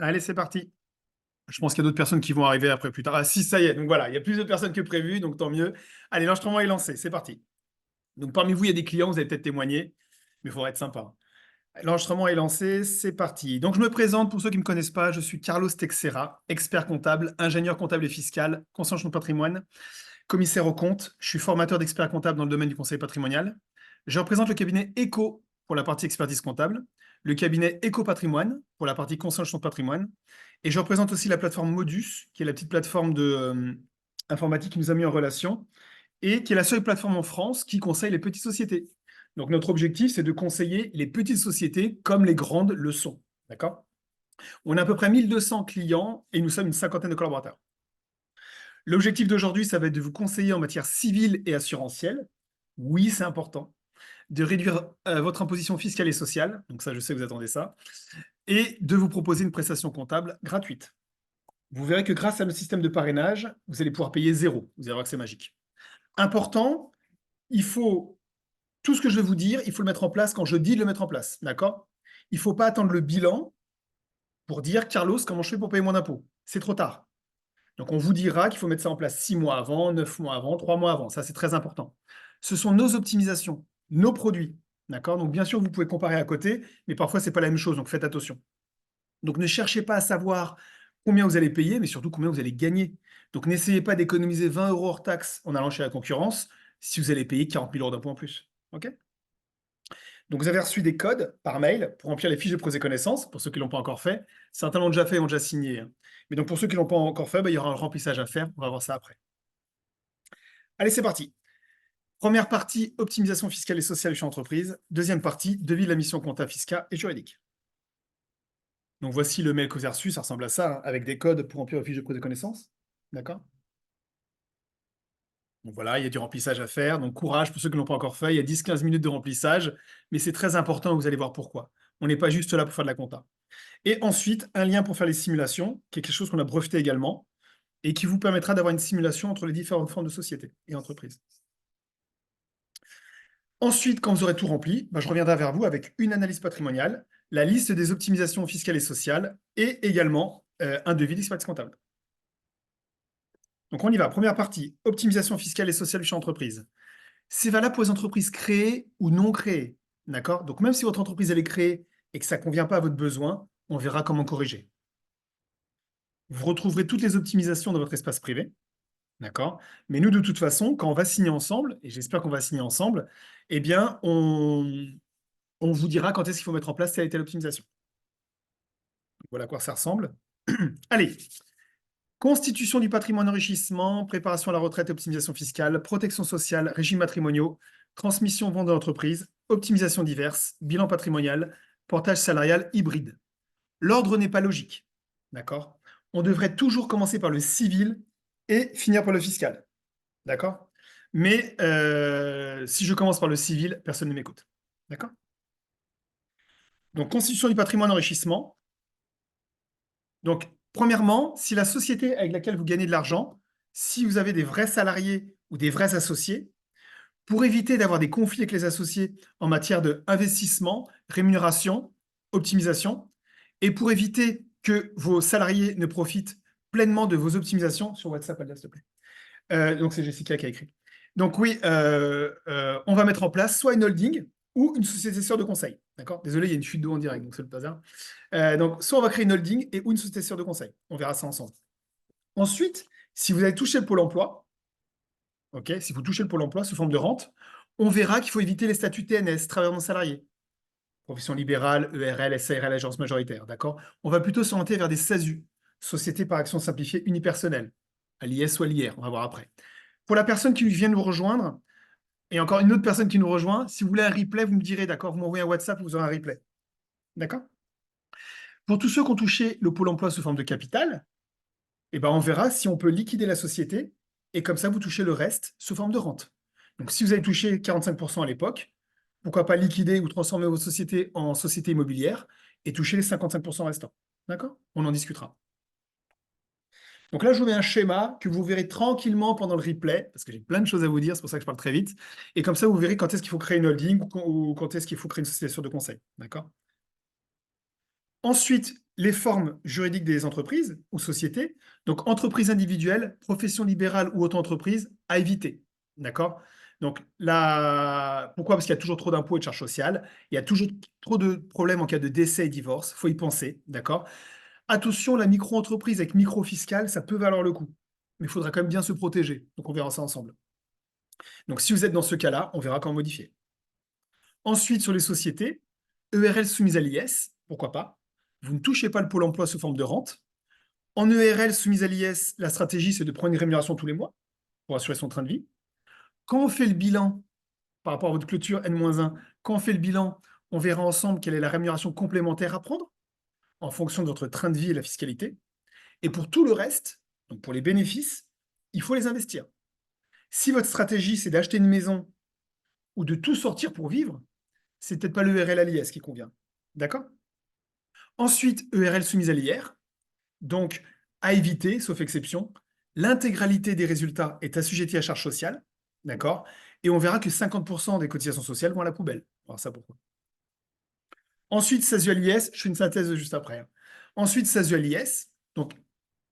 Allez, c'est parti. Je pense qu'il y a d'autres personnes qui vont arriver après plus tard. Ah si, ça y est. Donc voilà, il y a plus de personnes que prévu, donc tant mieux. Allez, l'enregistrement est lancé, c'est parti. Donc parmi vous, il y a des clients, vous allez peut-être témoigner, mais il faudra être sympa. L'enregistrement est lancé, c'est parti. Donc je me présente, pour ceux qui ne me connaissent pas, je suis Carlos Texera, expert comptable, ingénieur comptable et fiscal, conseiller en patrimoine, commissaire aux comptes. Je suis formateur d'experts comptables dans le domaine du conseil patrimonial. Je représente le cabinet ECO pour la partie expertise comptable, le cabinet ECO Patrimoine pour la partie conseil en patrimoine, et je représente aussi la plateforme Modus, qui est la petite plateforme informatique qui nous a mis en relation, et qui est la seule plateforme en France qui conseille les petites sociétés. Donc notre objectif, c'est de conseiller les petites sociétés comme les grandes le sont. D'accord? On a à peu près 1200 clients et nous sommes une cinquantaine de collaborateurs. L'objectif d'aujourd'hui, ça va être de vous conseiller en matière civile et assurantielle. Oui, c'est important. De réduire votre imposition fiscale et sociale. Donc ça, je sais que vous attendez ça. Et de vous proposer une prestation comptable gratuite. Vous verrez que grâce à notre système de parrainage, vous allez pouvoir payer zéro. Vous allez voir que c'est magique. Important, il faut, tout ce que je vais vous dire, il faut le mettre en place quand je dis de le mettre en place. D'accord? Il ne faut pas attendre le bilan pour dire, Carlos, comment je fais pour payer mon impôt? C'est trop tard. Donc, on vous dira qu'il faut mettre ça en place 6 mois avant, 9 mois avant, 3 mois avant. Ça, c'est très important. Ce sont nos optimisations, nos produits. D'accord? Donc, bien sûr, vous pouvez comparer à côté, mais parfois, ce n'est pas la même chose. Donc, faites attention. Donc, ne cherchez pas à savoir combien vous allez payer, mais surtout combien vous allez gagner. Donc, n'essayez pas d'économiser 20 euros hors taxe en allant chez la concurrence si vous allez payer 40 000 euros d'impôt en plus. OK? Donc, vous avez reçu des codes par mail pour remplir les fiches de prise et connaissances, pour ceux qui ne l'ont pas encore fait. Certains l'ont déjà fait et ont déjà signé, hein. Mais donc, pour ceux qui ne l'ont pas encore fait, il y aura un remplissage à faire. On va voir ça après. Allez, c'est parti. Première partie, optimisation fiscale et sociale chez entreprise. Deuxième partie, devis de la mission comptable fiscale et juridique. Donc, voici le mail que vous avez reçu. Ça ressemble à ça, hein, avec des codes pour remplir les fiches de prise et connaissances. D'accord? Donc voilà, il y a du remplissage à faire. Donc courage pour ceux qui ne l'ont pas encore fait. Il y a 10-15 minutes de remplissage, mais c'est très important, vous allez voir pourquoi. On n'est pas juste là pour faire de la compta. Et ensuite, un lien pour faire les simulations, qui est quelque chose qu'on a breveté également, et qui vous permettra d'avoir une simulation entre les différentes formes de sociétés et entreprises. Ensuite, quand vous aurez tout rempli, je reviendrai vers vous avec une analyse patrimoniale, la liste des optimisations fiscales et sociales, et également un devis d'expertise comptable. Donc on y va. Première partie, optimisation fiscale et sociale chez entreprise. C'est valable pour les entreprises créées ou non créées. D'accord? Donc, même si votre entreprise elle est créée et que ça ne convient pas à votre besoin, on verra comment corriger. Vous retrouverez toutes les optimisations dans votre espace privé. D'accord? Mais nous, de toute façon, quand on va signer ensemble, et j'espère qu'on va signer ensemble, eh bien, on vous dira quand est-ce qu'il faut mettre en place telle et telle optimisation. Voilà à quoi ça ressemble. Allez, constitution du patrimoine enrichissement, préparation à la retraite et optimisation fiscale, protection sociale, régimes matrimoniaux, transmission vente de l'entreprise, optimisation diverses, bilan patrimonial, portage salarial hybride. L'ordre n'est pas logique. D'accord? On devrait toujours commencer par le civil et finir par le fiscal. D'accord? Mais si je commence par le civil, personne ne m'écoute. D'accord? Donc, constitution du patrimoine enrichissement. Donc, premièrement, si la société avec laquelle vous gagnez de l'argent, si vous avez des vrais salariés ou des vrais associés, pour éviter d'avoir des conflits avec les associés en matière d'investissement, rémunération, optimisation, et pour éviter que vos salariés ne profitent pleinement de vos optimisations, sur WhatsApp, Alda, s'il te plaît. Donc, c'est Jessica qui a écrit. Donc, oui, on va mettre en place soit une holding ou une société sœur de conseil. D'accord? Désolé, il y a une fuite d'eau en direct, donc c'est le bazar. Donc, soit on va créer une holding et ou une société sœur de conseil. On verra ça ensemble. Ensuite, si vous avez touché le pôle emploi, ok, si vous touchez le pôle emploi sous forme de rente, on verra qu'il faut éviter les statuts TNS, travailleurs non salariés, profession libérale, ERL, SARL, agence majoritaire. D'accord? On va plutôt s'orienter vers des SASU, sociétés par action simplifiée unipersonnelle, à l'IS ou à l'IR, on va voir après. Pour la personne qui vient nous rejoindre, et encore une autre personne qui nous rejoint, si vous voulez un replay, vous me direz, d'accord, vous m'envoyez un WhatsApp, vous aurez un replay. D'accord? Pour tous ceux qui ont touché le pôle emploi sous forme de capital, eh ben, on verra si on peut liquider la société et comme ça, vous touchez le reste sous forme de rente. Donc, si vous avez touché 45% à l'époque, pourquoi pas liquider ou transformer votre société en société immobilière et toucher les 55% restants. D'accord? On en discutera. Donc là, je vous mets un schéma que vous verrez tranquillement pendant le replay, parce que j'ai plein de choses à vous dire, c'est pour ça que je parle très vite. Et comme ça, vous verrez quand est-ce qu'il faut créer une holding ou quand est-ce qu'il faut créer une société de conseil. D'accord? Ensuite, les formes juridiques des entreprises ou sociétés. Donc, entreprise individuelle, profession libérale ou auto-entreprise, à éviter. D'accord? Donc, là, pourquoi? Parce qu'il y a toujours trop d'impôts et de charges sociales. Il y a toujours trop de problèmes en cas de décès et divorce. Il faut y penser. D'accord? Attention, la micro-entreprise avec micro-fiscal, ça peut valoir le coup. Mais il faudra quand même bien se protéger. Donc, on verra ça ensemble. Donc, si vous êtes dans ce cas-là, on verra comment modifier. Ensuite, sur les sociétés, ERL soumise à l'IS, pourquoi pas? Vous ne touchez pas le pôle emploi sous forme de rente. En ERL soumise à l'IS, la stratégie, c'est de prendre une rémunération tous les mois pour assurer son train de vie. Quand on fait le bilan, par rapport à votre clôture N-1, quand on fait le bilan, on verra ensemble quelle est la rémunération complémentaire à prendre en fonction de votre train de vie et la fiscalité. Et pour tout le reste, donc pour les bénéfices, il faut les investir. Si votre stratégie, c'est d'acheter une maison ou de tout sortir pour vivre, c'est peut-être pas l'ERL à l'IS qui convient. D'accord? Ensuite, ERL soumise à l'IR. Donc, à éviter, sauf exception, l'intégralité des résultats est assujettie à charge sociale. D'accord? Et on verra que 50% des cotisations sociales vont à la poubelle. Alors ça, pourquoi? Ensuite, SASU à l'IS, je fais une synthèse juste après. Hein. Ensuite, SASU à l'IS. Donc,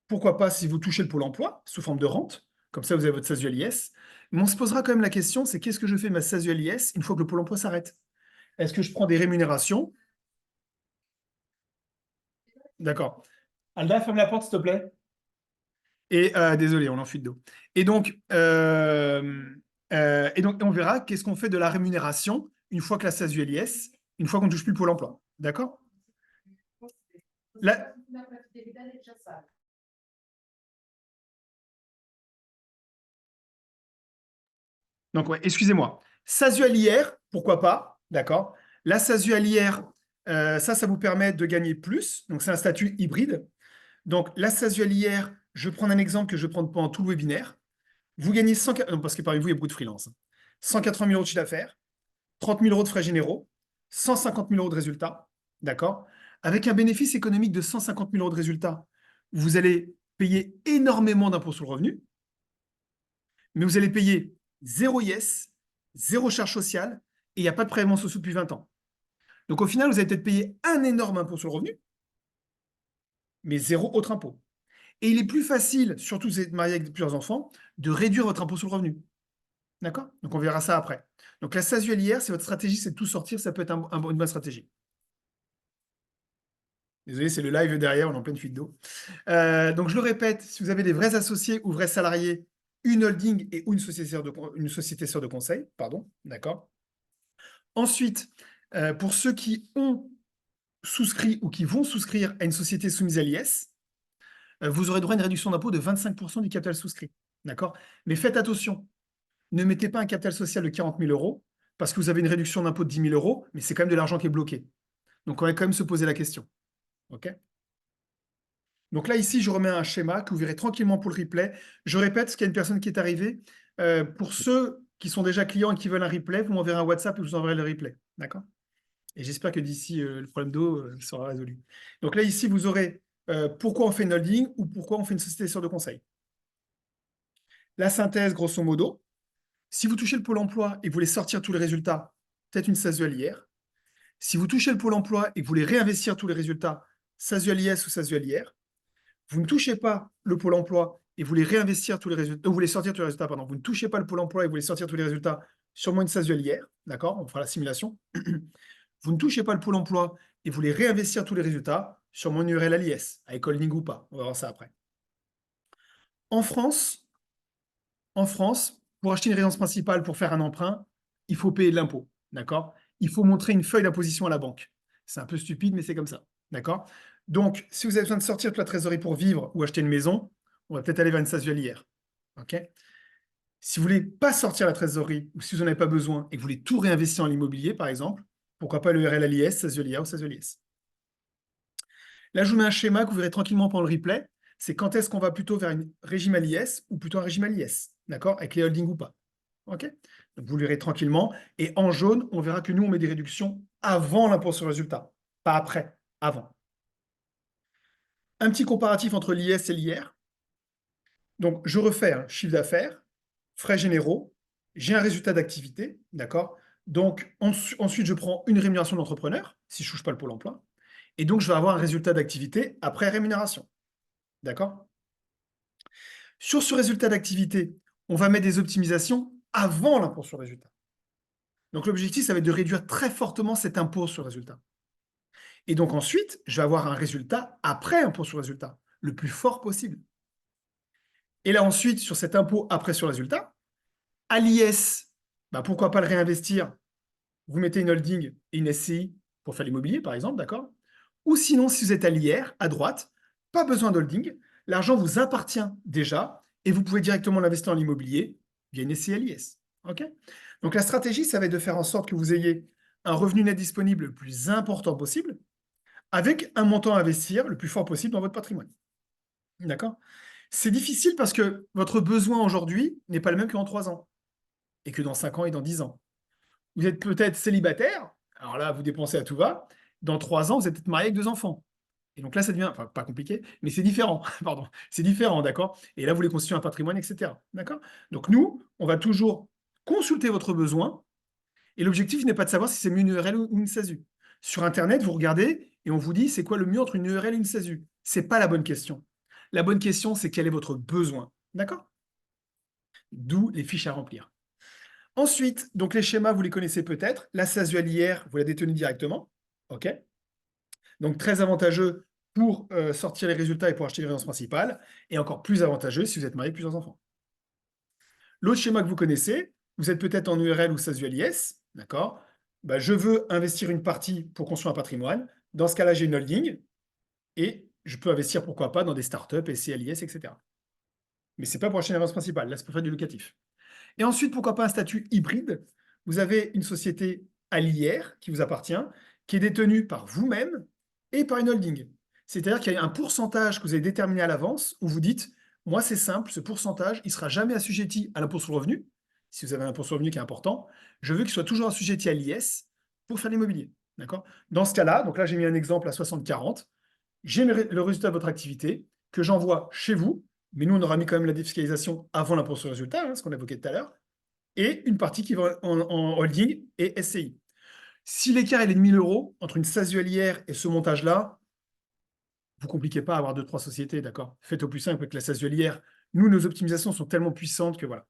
pourquoi pas si vous touchez le pôle emploi sous forme de rente, comme ça vous avez votre SASU à l'IS. Mais on se posera quand même la question, c'est qu'est-ce que je fais de ma SASU à l'IS une fois que le pôle emploi s'arrête? Est-ce que je prends des rémunérations? D'accord. Alda, ferme la porte, s'il te plaît. Et désolé, on en fuite d'eau. Et donc, on verra qu'est-ce qu'on fait de la rémunération une fois que la SASU est l'IS, une fois qu'on ne touche plus le pôle emploi. D'accord? Là, donc, ouais, excusez-moi. SASU à l'IR, pourquoi pas? D'accord? La SASU à l'IR, ça vous permet de gagner plus. Donc, c'est un statut hybride. Donc, la SASU à l'IR, je vais prendre un exemple que je vais prendre pendant tout le webinaire. Vous gagnez 100, parce que parmi vous, il y a beaucoup de freelance. 180 000 euros de chiffre d'affaires, 30 000 euros de frais généraux, 150 000 euros de résultats, d'accord? Avec un bénéfice économique de 150 000 euros de résultats, vous allez payer énormément d'impôts sur le revenu, mais vous allez payer zéro IS, zéro charge sociale, et il n'y a pas de prélèvement sociaux depuis 20 ans. Donc au final, vous allez peut-être payer un énorme impôt sur le revenu, mais zéro autre impôt. Et il est plus facile, surtout si vous êtes marié avec plusieurs enfants, de réduire votre impôt sur le revenu. D'accord? Donc on verra ça après. Donc la SASU LIR, si votre stratégie c'est de tout sortir, ça peut être une bonne stratégie. Désolé, c'est le live derrière, on est en pleine fuite d'eau. Donc je le répète, si vous avez des vrais associés ou vrais salariés, une holding et ou une société sœur de conseil, pardon, d'accord. Ensuite, pour ceux qui ont souscrit ou qui vont souscrire à une société soumise à l'IS, vous aurez droit à une réduction d'impôt de 25% du capital souscrit, d'accord. Mais faites attention, ne mettez pas un capital social de 40 000 euros parce que vous avez une réduction d'impôt de 10 000 euros, mais c'est quand même de l'argent qui est bloqué. Donc on va quand même se poser la question, ok. Donc là, ici, je remets un schéma que vous verrez tranquillement pour le replay. Je répète, ce qu'il y a une personne qui est arrivée. Pour ceux qui sont déjà clients et qui veulent un replay, vous m'enverrez un WhatsApp et je vous enverrai le replay. D'accord? Et j'espère que d'ici, le problème d'eau sera résolu. Donc là, ici, vous aurez pourquoi on fait une holding ou pourquoi on fait une société sœur de conseil. La synthèse, grosso modo, si vous touchez le pôle emploi et que vous voulez sortir tous les résultats, peut-être une SASU LIR. Si vous touchez le pôle emploi et que vous voulez réinvestir tous les résultats, SASU LIS ou SASU LIR. Vous ne touchez pas le pôle emploi et vous voulez réinvestir tous les résultats, vous voulez sortir tous les résultats, pardon, vous ne touchez pas le pôle emploi et vous voulez sortir tous les résultats sur moins une SASU hier, d'accord, on fera la simulation. Vous ne touchez pas le pôle emploi et vous voulez réinvestir tous les résultats sur mon URL à l'IS, avec holding ou pas, on va voir ça après. En France, pour acheter une résidence principale, pour faire un emprunt, il faut payer de l'impôt, d'accord. Il faut montrer une feuille d'imposition à la banque. C'est un peu stupide, mais c'est comme ça, d'accord. Donc, si vous avez besoin de sortir toute la trésorerie pour vivre ou acheter une maison, on va peut-être aller vers une SASU hier. Okay, si vous ne voulez pas sortir la trésorerie ou si vous n'en avez pas besoin et que vous voulez tout réinvestir en l'immobilier, par exemple, pourquoi pas le RL à l'IS, SASU LIA ou SASU LIS. Là, je vous mets un schéma que vous verrez tranquillement pendant le replay. C'est quand est-ce qu'on va plutôt vers un régime à l'IS ou plutôt un régime à l'IS, d'accord, avec les holdings ou pas. Ok. Donc, vous le verrez tranquillement. Et en jaune, on verra que nous, on met des réductions avant l'impôt sur le résultat, pas après, avant. Un petit comparatif entre l'IS et l'IR. Donc, je refais un chiffre d'affaires, frais généraux, j'ai un résultat d'activité, d'accord. Donc, ensuite, je prends une rémunération d'entrepreneur, si je ne touche pas le pôle emploi. Et donc, je vais avoir un résultat d'activité après rémunération. D'accord? Sur ce résultat d'activité, on va mettre des optimisations avant l'impôt sur le résultat. Donc, l'objectif, ça va être de réduire très fortement cet impôt sur le résultat. Et donc, ensuite, je vais avoir un résultat après impôt sur le résultat, le plus fort possible. Et là, ensuite, sur cet impôt après sur le résultat, à l'IS, bah, pourquoi pas le réinvestir? Vous mettez une holding et une SCI pour faire l'immobilier, par exemple, d'accord? Ou sinon, si vous êtes à l'IR, à droite, pas besoin d'holding, l'argent vous appartient déjà et vous pouvez directement l'investir dans l'immobilier via une SCI à l'IS. OK? Donc la stratégie, ça va être de faire en sorte que vous ayez un revenu net disponible le plus important possible avec un montant à investir le plus fort possible dans votre patrimoine. D'accord? C'est difficile parce que votre besoin aujourd'hui n'est pas le même qu'en 3 ans et que dans 5 ans et dans 10 ans. Vous êtes peut-être célibataire, alors là, vous dépensez à tout va. Dans 3 ans, vous êtes peut-être marié avec 2 enfants. Et donc là, ça devient, enfin, pas compliqué, mais c'est différent, pardon. C'est différent, d'accord? Et là, vous voulez constituer un patrimoine, etc. D'accord? Donc nous, on va toujours consulter votre besoin. Et l'objectif n'est pas de savoir si c'est mieux une URL ou une SASU. Sur Internet, vous regardez et on vous dit c'est quoi le mieux entre une URL et une SASU. C'est pas la bonne question. La bonne question, c'est quel est votre besoin. D'accord? D'où les fiches à remplir. Ensuite, donc les schémas, vous les connaissez peut-être. La SASU à l'IR, vous la détenez directement. OK? Donc très avantageux pour sortir les résultats et pour acheter une résidence principale. Et encore plus avantageux si vous êtes marié avec plusieurs enfants. L'autre schéma que vous connaissez, vous êtes peut-être en URL ou SASU à l'IS. D'accord? Bah, je veux investir une partie pour construire un patrimoine. Dans ce cas-là, j'ai une holding. Et je peux investir, pourquoi pas, dans des startups, SCLIS, etc. Mais ce n'est pas pour acheter une résidence principale. Là, c'est pour faire du locatif. Et ensuite, pourquoi pas un statut hybride? Vous avez une société à l'IR qui vous appartient, qui est détenue par vous-même et par une holding. C'est-à-dire qu'il y a un pourcentage que vous avez déterminé à l'avance où vous dites, moi c'est simple, ce pourcentage, il ne sera jamais assujetti à l'impôt sur le revenu, si vous avez un impôt sur le revenu qui est important, je veux qu'il soit toujours assujetti à l'IS pour faire l'immobilier. D'accord? Dans ce cas-là, donc là j'ai mis un exemple à 60-40, j'ai le résultat de votre activité que j'envoie chez vous, mais nous on aura mis quand même la défiscalisation avant l'impôt sur le résultat, hein, ce qu'on évoquait tout à l'heure, et une partie qui va en holding et SCI. Si l'écart est de 1000 euros entre une SASU LIR et ce montage-là, vous ne compliquez pas à avoir 2-3 sociétés, d'accord? Faites au plus simple avec la SASU LIR. Nous, nos optimisations sont tellement puissantes que voilà.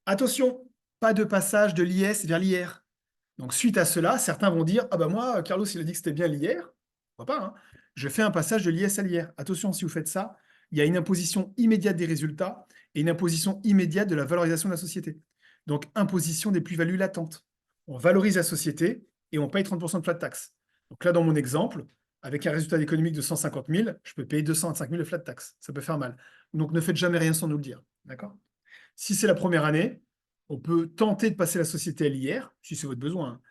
Attention, pas de passage de l'IS vers l'IR. Donc, suite à cela, certains vont dire, ah ben moi, Carlos, il a dit que c'était bien l'IR. Pourquoi pas, hein? Je fais un passage de l'IS à l'IR. Attention, si vous faites ça, il y a une imposition immédiate des résultats et une imposition immédiate de la valorisation de la société. Donc, imposition des plus-values latentes. On valorise la société et on paye 30% de flat tax. Donc là, dans mon exemple, avec un résultat économique de 150 000, je peux payer 225 000 de flat tax. Ça peut faire mal. Donc, ne faites jamais rien sans nous le dire. D'accord? Si c'est la première année, on peut tenter de passer la société à l'IR, si c'est votre besoin,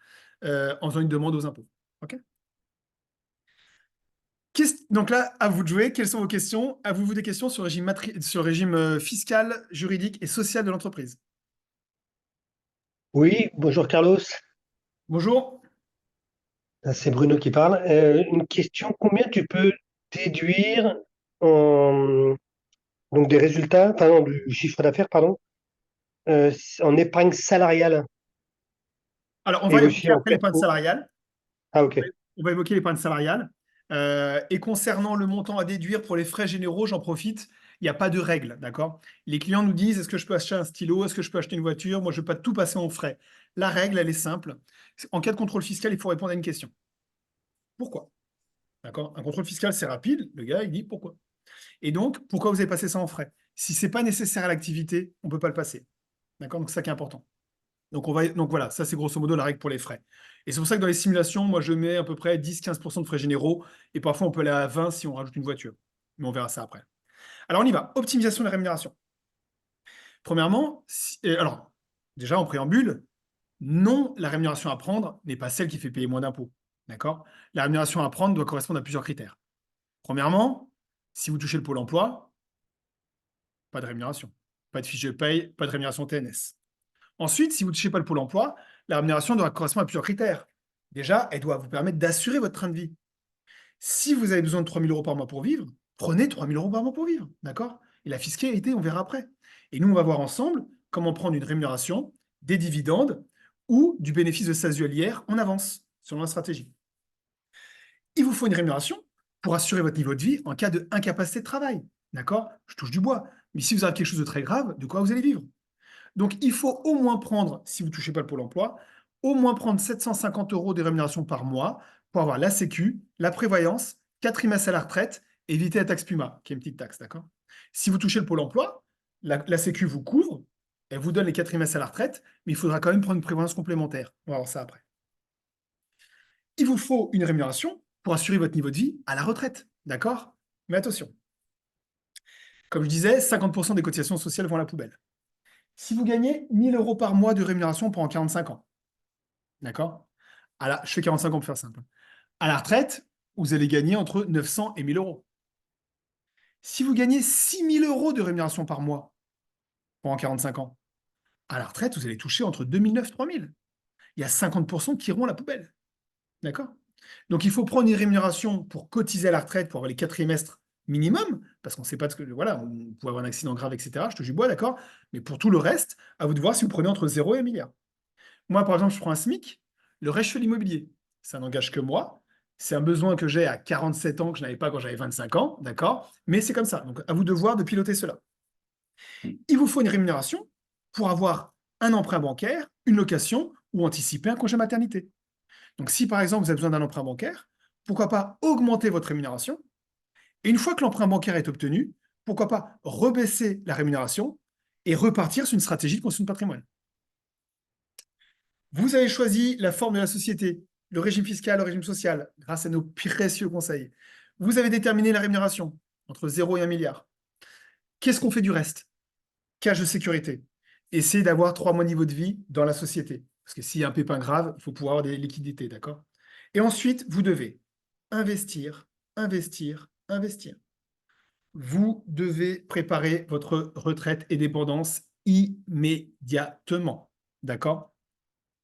hein, en faisant une demande aux impôts. OK? Donc là, à vous de jouer. Quelles sont vos questions? Avez-vous des questions sur le régime fiscal, juridique et social de l'entreprise? Oui, bonjour Carlos. Bonjour. C'est Bruno qui parle. Une question, combien tu peux déduire en, donc des résultats, pardon, du chiffre d'affaires, pardon, en épargne salariale Alors, on et va aussi évoquer en après l'épargne salariale. Ah, ok. On va évoquer l'épargne salariale. Et concernant le montant à déduire pour les frais généraux, j'en profite. Il n'y a pas de règle, d'accord? Les clients nous disent, est-ce que je peux acheter un stylo? Est-ce que je peux acheter une voiture? Moi, je ne veux pas tout passer en frais. La règle, elle est simple. En cas de contrôle fiscal, il faut répondre à une question. Pourquoi? D'accord? Un contrôle fiscal, c'est rapide. Le gars, il dit pourquoi. Et donc, pourquoi vous avez passé ça en frais? Si ce n'est pas nécessaire à l'activité, on ne peut pas le passer. D'accord? Donc, c'est ça qui est important. Donc voilà, ça c'est grosso modo la règle pour les frais. Et c'est pour ça que dans les simulations, moi je mets à peu près 10-15% de frais généraux, et parfois on peut aller à 20 si on rajoute une voiture. Mais on verra ça après. Alors on y va. Optimisation de la rémunération. Premièrement, alors déjà en préambule, non, la rémunération à prendre n'est pas celle qui fait payer moins d'impôts. D'accord? La rémunération à prendre doit correspondre à plusieurs critères. Premièrement, si vous touchez le pôle emploi, pas de rémunération. Pas de fiche de paye, pas de rémunération TNS. Ensuite, si vous ne touchez pas le pôle emploi, la rémunération doit correspondre à plusieurs critères. Déjà, elle doit vous permettre d'assurer votre train de vie. Si vous avez besoin de 3 000 euros par mois pour vivre, prenez 3 000 euros par mois pour vivre. D'accord? Et la fiscalité, on verra après. Et nous, on va voir ensemble comment prendre une rémunération, des dividendes ou du bénéfice de SASU en avance, selon la stratégie. Il vous faut une rémunération pour assurer votre niveau de vie en cas d'incapacité de travail. D'accord? Je touche du bois. Mais si vous avez quelque chose de très grave, de quoi vous allez vivre? Donc, il faut au moins prendre, si vous ne touchez pas le Pôle emploi, au moins prendre 750 € de rémunération par mois pour avoir la Sécu, la prévoyance, 4 trimestres à la retraite, et éviter la taxe Puma, qui est une petite taxe, d'accord? Si vous touchez le Pôle emploi, la Sécu vous couvre, elle vous donne les 4 trimestres à la retraite, mais il faudra quand même prendre une prévoyance complémentaire. On va voir ça après. Il vous faut une rémunération pour assurer votre niveau de vie à la retraite, d'accord? Mais attention, comme je disais, 50% des cotisations sociales vont à la poubelle. Si vous gagnez 1 000 € par mois de rémunération pendant 45 ans, d'accord? Je fais 45 ans pour faire simple. À la retraite, vous allez gagner entre 900 et 1 000 €. Si vous gagnez 6 000 € de rémunération par mois pendant 45 ans, à la retraite, vous allez toucher entre 2 900 et 3 000. Il y a 50% qui iront à la poubelle. D'accord? Donc, il faut prendre une rémunération pour cotiser à la retraite pour avoir les 4 trimestres minimum, parce qu'on ne sait pas ce que. Voilà, on peut avoir un accident grave, etc. Je touche du bois, d'accord? Mais pour tout le reste, à vous de voir si vous prenez entre 0 et 1 milliard. Moi, par exemple, je prends un SMIC, le reste, je fais l'immobilier. Ça n'engage que moi. C'est un besoin que j'ai à 47 ans, que je n'avais pas quand j'avais 25 ans, d'accord? Mais c'est comme ça. Donc, à vous de voir de piloter cela. Il vous faut une rémunération pour avoir un emprunt bancaire, une location ou anticiper un congé maternité. Donc, si par exemple vous avez besoin d'un emprunt bancaire, pourquoi pas augmenter votre rémunération? Et une fois que l'emprunt bancaire est obtenu, pourquoi pas rebaisser la rémunération et repartir sur une stratégie de construction de patrimoine? Vous avez choisi la forme de la société, le régime fiscal, le régime social, grâce à nos précieux conseils. Vous avez déterminé la rémunération entre 0 et 1 milliard. Qu'est-ce qu'on fait du reste? Cache de sécurité. Essayez d'avoir 3 mois de niveau de vie dans la société. Parce que s'il y a un pépin grave, il faut pouvoir avoir des liquidités, d'accord? Et ensuite, vous devez investir, investir, investir. Vous devez préparer votre retraite et dépendance immédiatement, d'accord?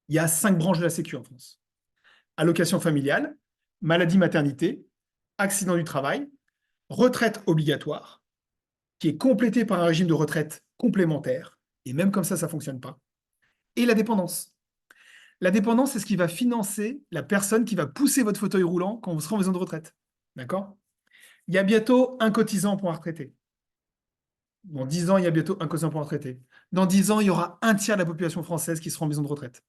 Il y a 5 branches de la Sécu en France. Allocation familiale, maladie maternité, accident du travail, retraite obligatoire, qui est complétée par un régime de retraite complémentaire, et même comme ça ne fonctionne pas, et la dépendance. La dépendance, c'est ce qui va financer la personne qui va pousser votre fauteuil roulant quand vous serez en maison de retraite. D'accord? Il y a bientôt un cotisant pour un retraité. Dans 10 ans, il y a bientôt un cotisant pour un retraité. Dans 10 ans, il y aura un tiers de la population française qui sera en maison de retraite.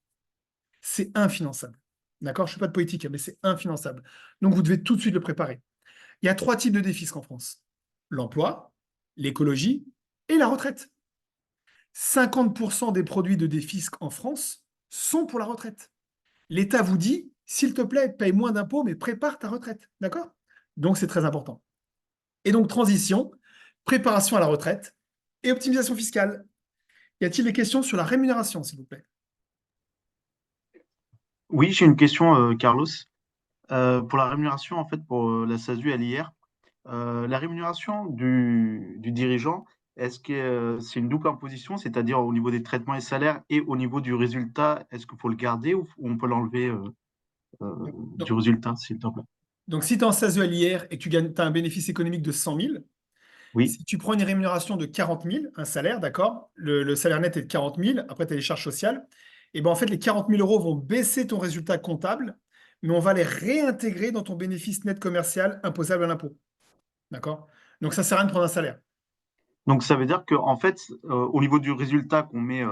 C'est infinançable. D'accord? Je ne suis pas de politique, mais c'est infinançable. Donc, vous devez tout de suite le préparer. Il y a 3 types de défis en France. L'emploi, l'écologie et la retraite. 50% des produits de défisque en France sont pour la retraite. L'État vous dit, s'il te plaît, paye moins d'impôts, mais prépare ta retraite. D'accord? Donc, c'est très important. Et donc, transition, préparation à la retraite et optimisation fiscale. Y a-t-il des questions sur la rémunération, s'il vous plaît? Oui, j'ai une question, Carlos. Pour la rémunération, en fait, pour la SASU à l'IR, la rémunération du dirigeant, est-ce que c'est une double imposition, c'est-à-dire au niveau des traitements et salaires et au niveau du résultat, est-ce qu'il faut le garder ou on peut l'enlever du Donc, résultat, s'il te plaît? donc, si tu es en SASU à l'IR et que tu as un bénéfice économique de 100 000, Oui, si tu prends une rémunération de 40 000, un salaire, d'accord, le salaire net est de 40 000, après tu as les charges sociales, et ben en fait, les 40 000 € vont baisser ton résultat comptable, mais on va les réintégrer dans ton bénéfice net commercial imposable à l'impôt. D'accord? Donc, ça ne sert à rien de prendre un salaire. donc ça veut dire que en fait, au niveau du résultat qu'on met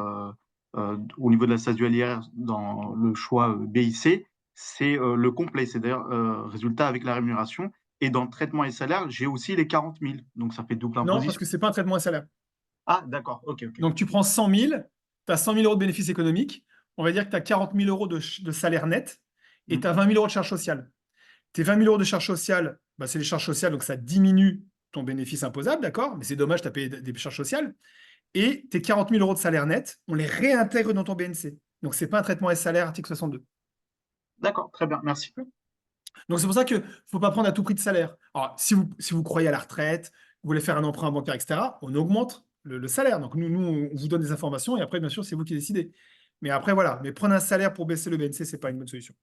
au niveau de la SASU à l'IR dans le choix BIC, c'est le complet, c'est d'ailleurs résultat avec la rémunération. Et dans le traitement et salaire, j'ai aussi les 40 000, donc ça fait double Non, parce imposition. que ce n'est pas un traitement à salaire. Ah, d'accord, ok, ok. Donc, tu prends 100 000, tu as 100 000 € de bénéfice économique, on va dire que tu as 40 000 € de salaire net et tu as 20 000 € de charges sociales. Tes 20 000 € de charges sociales, bah, c'est les charges sociales, donc ça diminue ton bénéfice imposable, d'accord? Mais c'est dommage, tu as payé des charges sociales. Et tes 40 000 € de salaire net, on les réintègre dans ton BNC. Donc, ce n'est pas un traitement S salaire article 62. D'accord, très bien, merci. Donc, c'est pour ça qu'il ne faut pas prendre à tout prix de salaire. Alors, si vous croyez à la retraite, vous voulez faire un emprunt bancaire, etc., on augmente le salaire. Donc, nous, on vous donne des informations et après, bien sûr, c'est vous qui décidez. Mais après, voilà. Mais prendre un salaire pour baisser le BNC, ce n'est pas une bonne solution.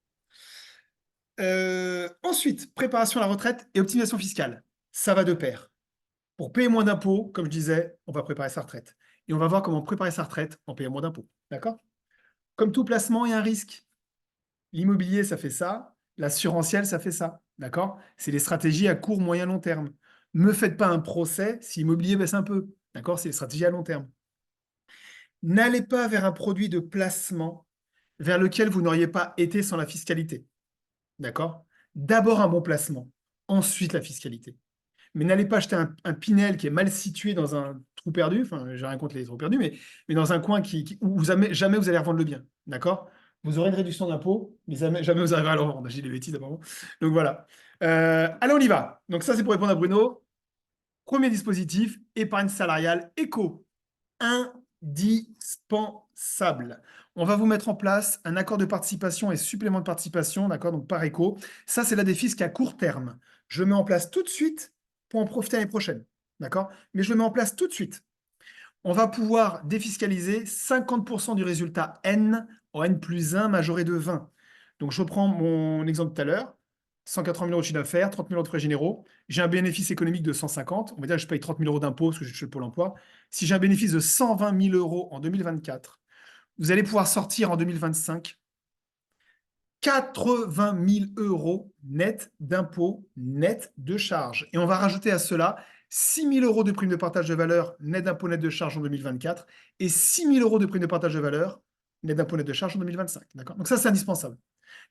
Ensuite, préparation à la retraite et optimisation fiscale. Ça va de pair. Pour payer moins d'impôts, comme je disais, on va préparer sa retraite. Et on va voir comment préparer sa retraite en payant moins d'impôts. D'accord? Comme tout placement, il y a un risque. L'immobilier, ça fait ça. L'assurantiel, ça fait ça. D'accord? C'est les stratégies à court, moyen, long terme. Ne me faites pas un procès si l'immobilier baisse un peu. D'accord? C'est les stratégies à long terme. N'allez pas vers un produit de placement vers lequel vous n'auriez pas été sans la fiscalité. D'accord? D'abord un bon placement, ensuite la fiscalité. Mais n'allez pas acheter un Pinel qui est mal situé dans un trou perdu, enfin, j'ai rien contre les trous perdus, mais dans un coin où jamais vous allez revendre le bien. D'accord? Vous aurez une réduction d'impôt, mais jamais vous arriverez à le revendre. J'ai des bêtises, apparemment. Donc voilà. Allez, on y va. Donc ça, c'est pour répondre à Bruno. Premier dispositif, épargne salariale éco. Indispensable. On va vous mettre en place un accord de participation et supplément de participation, d'accord, donc par éco. Ça, c'est là des fiscs à court terme. Je le mets en place tout de suite pour en profiter l'année prochaine, d'accord? Mais je le mets en place tout de suite. On va pouvoir défiscaliser 50% du résultat N en N plus 1 majoré de 20. Donc, je reprends mon exemple tout à l'heure. 180 000 euros de chiffre d'affaires, 30 000 euros de frais généraux. J'ai un bénéfice économique de 150. On va dire que je paye 30 000 euros d'impôts parce que je suis le Pôle emploi. Si j'ai un bénéfice de 120 000 euros en 2024, vous allez pouvoir sortir en 2025 80 000 euros net d'impôts, net de charges. Et on va rajouter à cela 6 000 euros de prime de partage de valeur, net d'impôts, net de charges en 2024, et 6 000 euros de prime de partage de valeur, net d'impôts, net de charges en 2025. D'accord? Donc ça, c'est indispensable.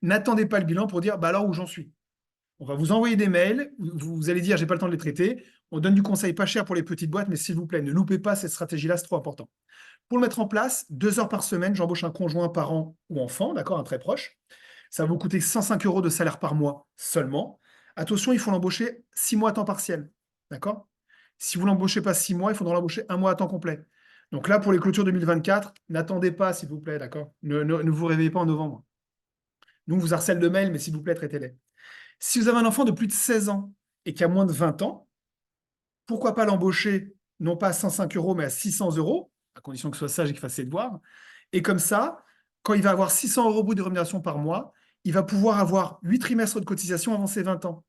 N'attendez pas le bilan pour dire bah alors où j'en suis. On va vous envoyer des mails, vous allez dire j'ai pas le temps de les traiter. On donne du conseil pas cher pour les petites boîtes, mais s'il vous plaît, ne loupez pas cette stratégie-là, c'est trop important. Pour le mettre en place, 2 heures par semaine, j'embauche un conjoint, parent ou enfant, d'accord, un très proche. Ça va vous coûter 105 euros de salaire par mois seulement. Attention, il faut l'embaucher 6 mois à temps partiel. D'accord? Si vous ne l'embauchez pas 6 mois, il faudra l'embaucher 1 mois à temps complet. Donc là, pour les clôtures 2024, n'attendez pas, s'il vous plaît, d'accord? Ne vous réveillez pas en novembre. Nous, on vous harcèle de mails, mais s'il vous plaît, traitez-les. Si vous avez un enfant de plus de 16 ans et qui a moins de 20 ans, pourquoi pas l'embaucher, non pas à 105 euros, mais à 600 euros, à condition que ce soit sage et qu'il fasse ses devoirs. Et comme ça, quand il va avoir 600 euros brut de rémunération par mois, il va pouvoir avoir 8 trimestres de cotisation avant ses 20 ans.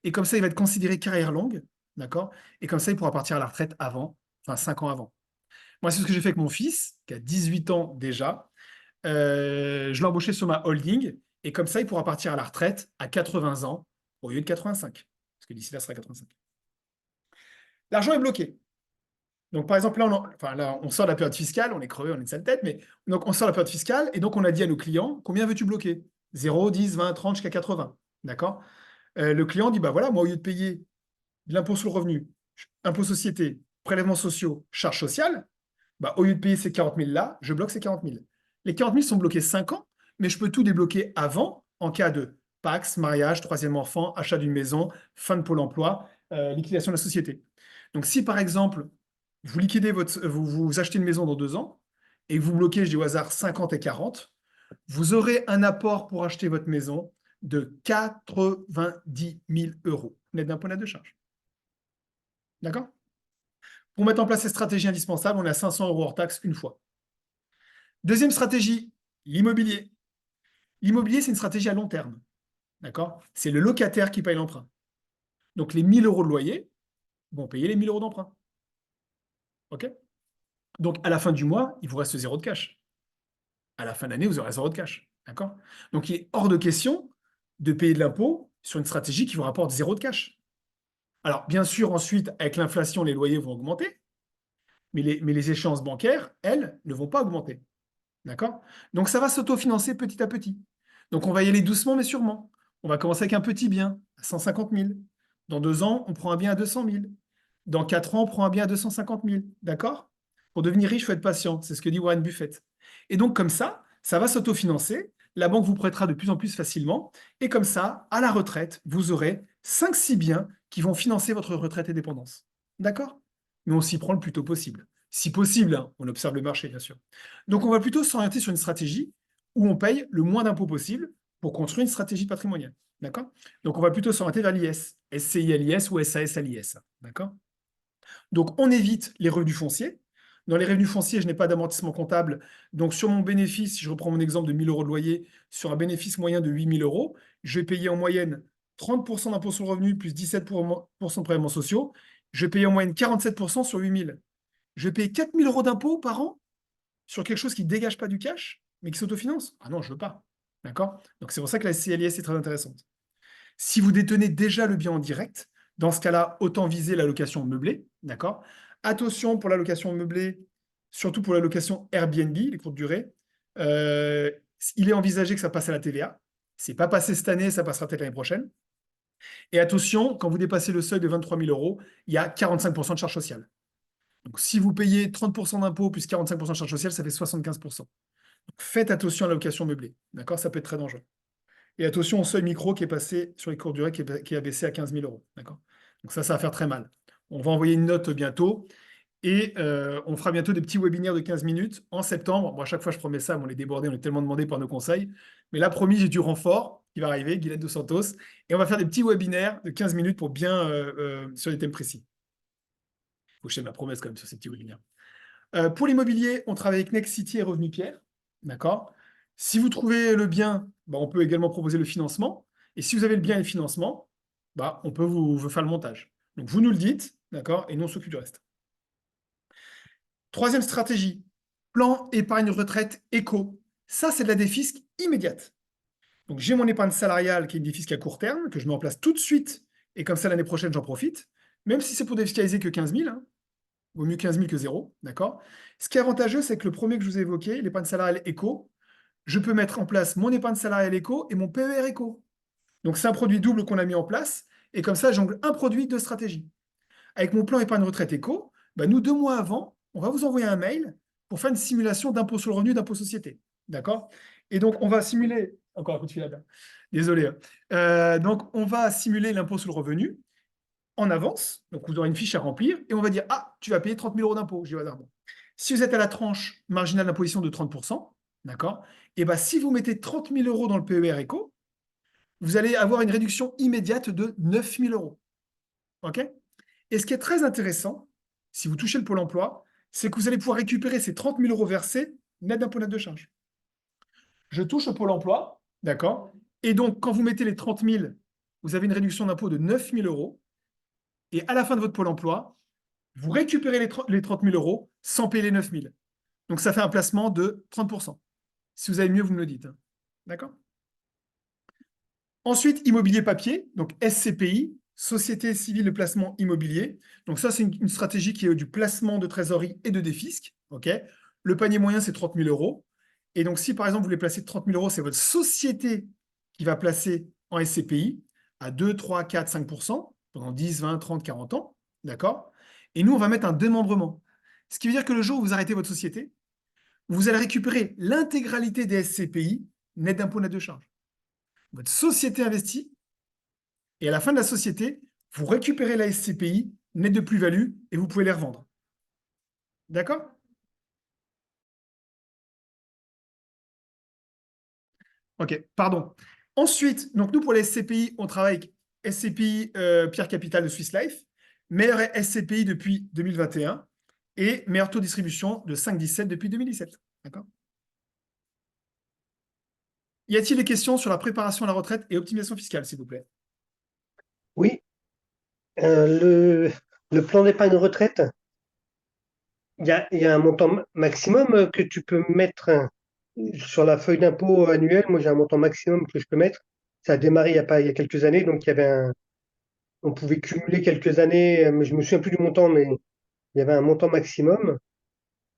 Et comme ça, il va être considéré carrière longue, d'accord? Et comme ça, il pourra partir à la retraite avant, enfin 5 ans avant. Moi, c'est ce que j'ai fait avec mon fils, qui a 18 ans déjà. Je l'ai embauché sur ma holding, et comme ça, il pourra partir à la retraite à 80 ans au lieu de 85, parce que d'ici là, ce sera 85. L'argent est bloqué. Donc, par exemple, là, on sort de la période fiscale, on est crevé, on est de sale tête, mais donc on sort de la période fiscale, et donc on a dit à nos clients, combien veux-tu bloquer? 0, 10, 20, 30, jusqu'à 80. D'accord? Le client dit, bah voilà, moi, au lieu de payer de l'impôt sur le revenu, impôt société, prélèvements sociaux, charges sociales, bah, au lieu de payer ces 40 000 là, je bloque ces 40 000. Les 40 000 sont bloqués 5 ans, mais je peux tout débloquer avant, en cas de Pacs, mariage, troisième enfant, achat d'une maison, fin de Pôle emploi, liquidation de la société. Donc, si par exemple, vous achetez une maison dans 2 ans et vous bloquez, je dis au hasard, 50 et 40, vous aurez un apport pour acheter votre maison de 90 000 euros, net d'impôt, net de charge. D'accord? Pour mettre en place ces stratégies indispensables, on est à 500 euros hors taxe une fois. Deuxième stratégie, l'immobilier. L'immobilier, c'est une stratégie à long terme. D'accord? C'est le locataire qui paye l'emprunt. Donc, les 1 000 euros de loyer vont payer les 1 000 euros d'emprunt. OK? Donc, à la fin du mois, il vous reste 0 de cash. À la fin de l'année, vous aurez 0 de cash. D'accord? Donc, il est hors de question de payer de l'impôt sur une stratégie qui vous rapporte 0 de cash. Alors, bien sûr, ensuite, avec l'inflation, les loyers vont augmenter, mais les échéances bancaires, elles, ne vont pas augmenter. D'accord? Donc, ça va s'autofinancer petit à petit. Donc, on va y aller doucement, mais sûrement. On va commencer avec un petit bien à 150 000. Dans 2 ans, on prend un bien à 200 000. Dans 4 ans, on prend un bien à 250 000. D'accord? Pour devenir riche, il faut être patient. C'est ce que dit Warren Buffett. Et donc, comme ça va s'autofinancer. La banque vous prêtera de plus en plus facilement. Et comme ça, à la retraite, vous aurez 5-6 biens qui vont financer votre retraite et dépendance. D'accord? Mais on s'y prend le plus tôt possible. Si possible, hein, on observe le marché, bien sûr. Donc, on va plutôt s'orienter sur une stratégie où on paye le moins d'impôts possible pour construire une stratégie patrimoniale. D'accord? Donc, on va plutôt s'orienter vers l'IS, SCI à l'IS ou SAS à l'IS. D'accord? Donc, on évite les revenus fonciers. Dans les revenus fonciers, je n'ai pas d'amortissement comptable. Donc, sur mon bénéfice, si je reprends mon exemple de 1 000 euros de loyer, sur un bénéfice moyen de 8 000 euros, je vais payer en moyenne 30% d'impôt sur le revenu plus 17% de prélèvements sociaux. Je vais payer en moyenne 47% sur 8 000. Je vais payer 4 000 euros d'impôts par an sur quelque chose qui ne dégage pas du cash, mais qui s'autofinance. Ah non, je ne veux pas. D'accord? Donc, c'est pour ça que la CLIS est très intéressante. Si vous détenez déjà le bien en direct, dans ce cas-là, autant viser la location meublée, d'accord? Attention pour la location meublée, surtout pour la location Airbnb, les courtes durées, euh, il est envisagé que ça passe à la TVA. C'est pas passé cette année, ça passera peut-être l'année prochaine. Et attention, quand vous dépassez le seuil de 23 000 euros, il y a 45% de charges sociales. Donc, si vous payez 30% d'impôts plus 45% de charges sociales, ça fait 75%. Donc, faites attention à la location meublée. D'accord? Ça peut être très dangereux. Et attention au seuil micro qui est passé sur les courtes durées, qui a baissé à 15 000 euros. D'accord? Donc, ça va faire très mal. On va envoyer une note bientôt. Et on fera bientôt des petits webinaires de 15 minutes en septembre. Bon, à chaque fois, je promets ça, mais on est débordé, on est tellement demandé par nos conseils. Mais là, promis, j'ai du renfort qui va arriver, Guylaine Dos Santos. Et on va faire des petits webinaires de 15 minutes pour bien sur des thèmes précis. Il faut que je tienne ma promesse quand même sur ces petits webinaires. Pour l'immobilier, on travaille avec Next City et Revenu Pierre. D'accord? Si vous trouvez le bien, bah, on peut également proposer le financement. Et si vous avez le bien et le financement, bah, on peut vous faire le montage. Donc, vous nous le dites, d'accord? Et nous, on s'occupe du reste. Troisième stratégie, plan épargne retraite éco. Ça, c'est de la défisque immédiate. Donc, j'ai mon épargne salariale qui est une défisque à court terme, que je mets en place tout de suite, et comme ça, l'année prochaine, j'en profite. Même si c'est pour défiscaliser que 15 000, hein, vaut mieux 15 000 que zéro, d'accord? Ce qui est avantageux, c'est que le premier que je vous ai évoqué, l'épargne salariale éco, je peux mettre en place mon épargne salariale éco et mon PER éco. Donc, c'est un produit double qu'on a mis en place, et comme ça, j'ongle un produit de stratégie. Avec mon plan épargne retraite éco, bah, nous, 2 mois avant, on va vous envoyer un mail pour faire une simulation d'impôt sur le revenu, d'impôt société. D'accord? Et donc, on va simuler. Encore un coup de fil là-bas. Désolé. Donc, on va simuler l'impôt sur le revenu en avance. Donc, vous aurez une fiche à remplir et on va dire ah, tu vas payer 30 000 euros d'impôt. Je dis hasard. Bon. Si vous êtes à la tranche marginale d'imposition de 30%, d'accord? Et bien, si vous mettez 30 000 euros dans le PER éco, vous allez avoir une réduction immédiate de 9 000 euros. OK? Et ce qui est très intéressant, si vous touchez le Pôle emploi, c'est que vous allez pouvoir récupérer ces 30 000 euros versés net d'impôt net de charge. Je touche au Pôle emploi, d'accord? Et donc, quand vous mettez les 30 000, vous avez une réduction d'impôt de 9 000 euros. Et à la fin de votre Pôle emploi, vous récupérez les 30 000 euros sans payer les 9 000. Donc, ça fait un placement de 30%. Si vous avez mieux, vous me le dites. D'accord? Ensuite, immobilier papier, donc SCPI, Société civile de placement immobilier. Donc ça, c'est une stratégie qui est du placement de trésorerie et de défisque. Okay, le panier moyen, c'est 30 000 euros. Et donc, si par exemple, vous voulez placer 30 000 euros, c'est votre société qui va placer en SCPI à 2, 3, 4, 5% pendant 10, 20, 30, 40 ans. D'accord? Et nous, on va mettre un démembrement. Ce qui veut dire que le jour où vous arrêtez votre société, vous allez récupérer l'intégralité des SCPI net d'impôt, net de charge. Votre société investit, et à la fin de la société, vous récupérez la SCPI net de plus-value et vous pouvez les revendre. D'accord? Ok, pardon. Ensuite, donc nous, pour les SCPI, on travaille avec SCPI Pierre Capital de Swiss Life, meilleur SCPI depuis 2021 et meilleur taux de distribution de 5,17 depuis 2017. D'accord? Y a-t-il des questions sur la préparation à la retraite et optimisation fiscale, s'il vous plaît? Oui, le plan d'épargne retraite, il y a un montant maximum que tu peux mettre sur la feuille d'impôt annuelle. Moi, j'ai un montant maximum que je peux mettre. Ça a démarré il y a quelques années, donc on pouvait cumuler quelques années. Mais je me souviens plus du montant, mais il y avait un montant maximum.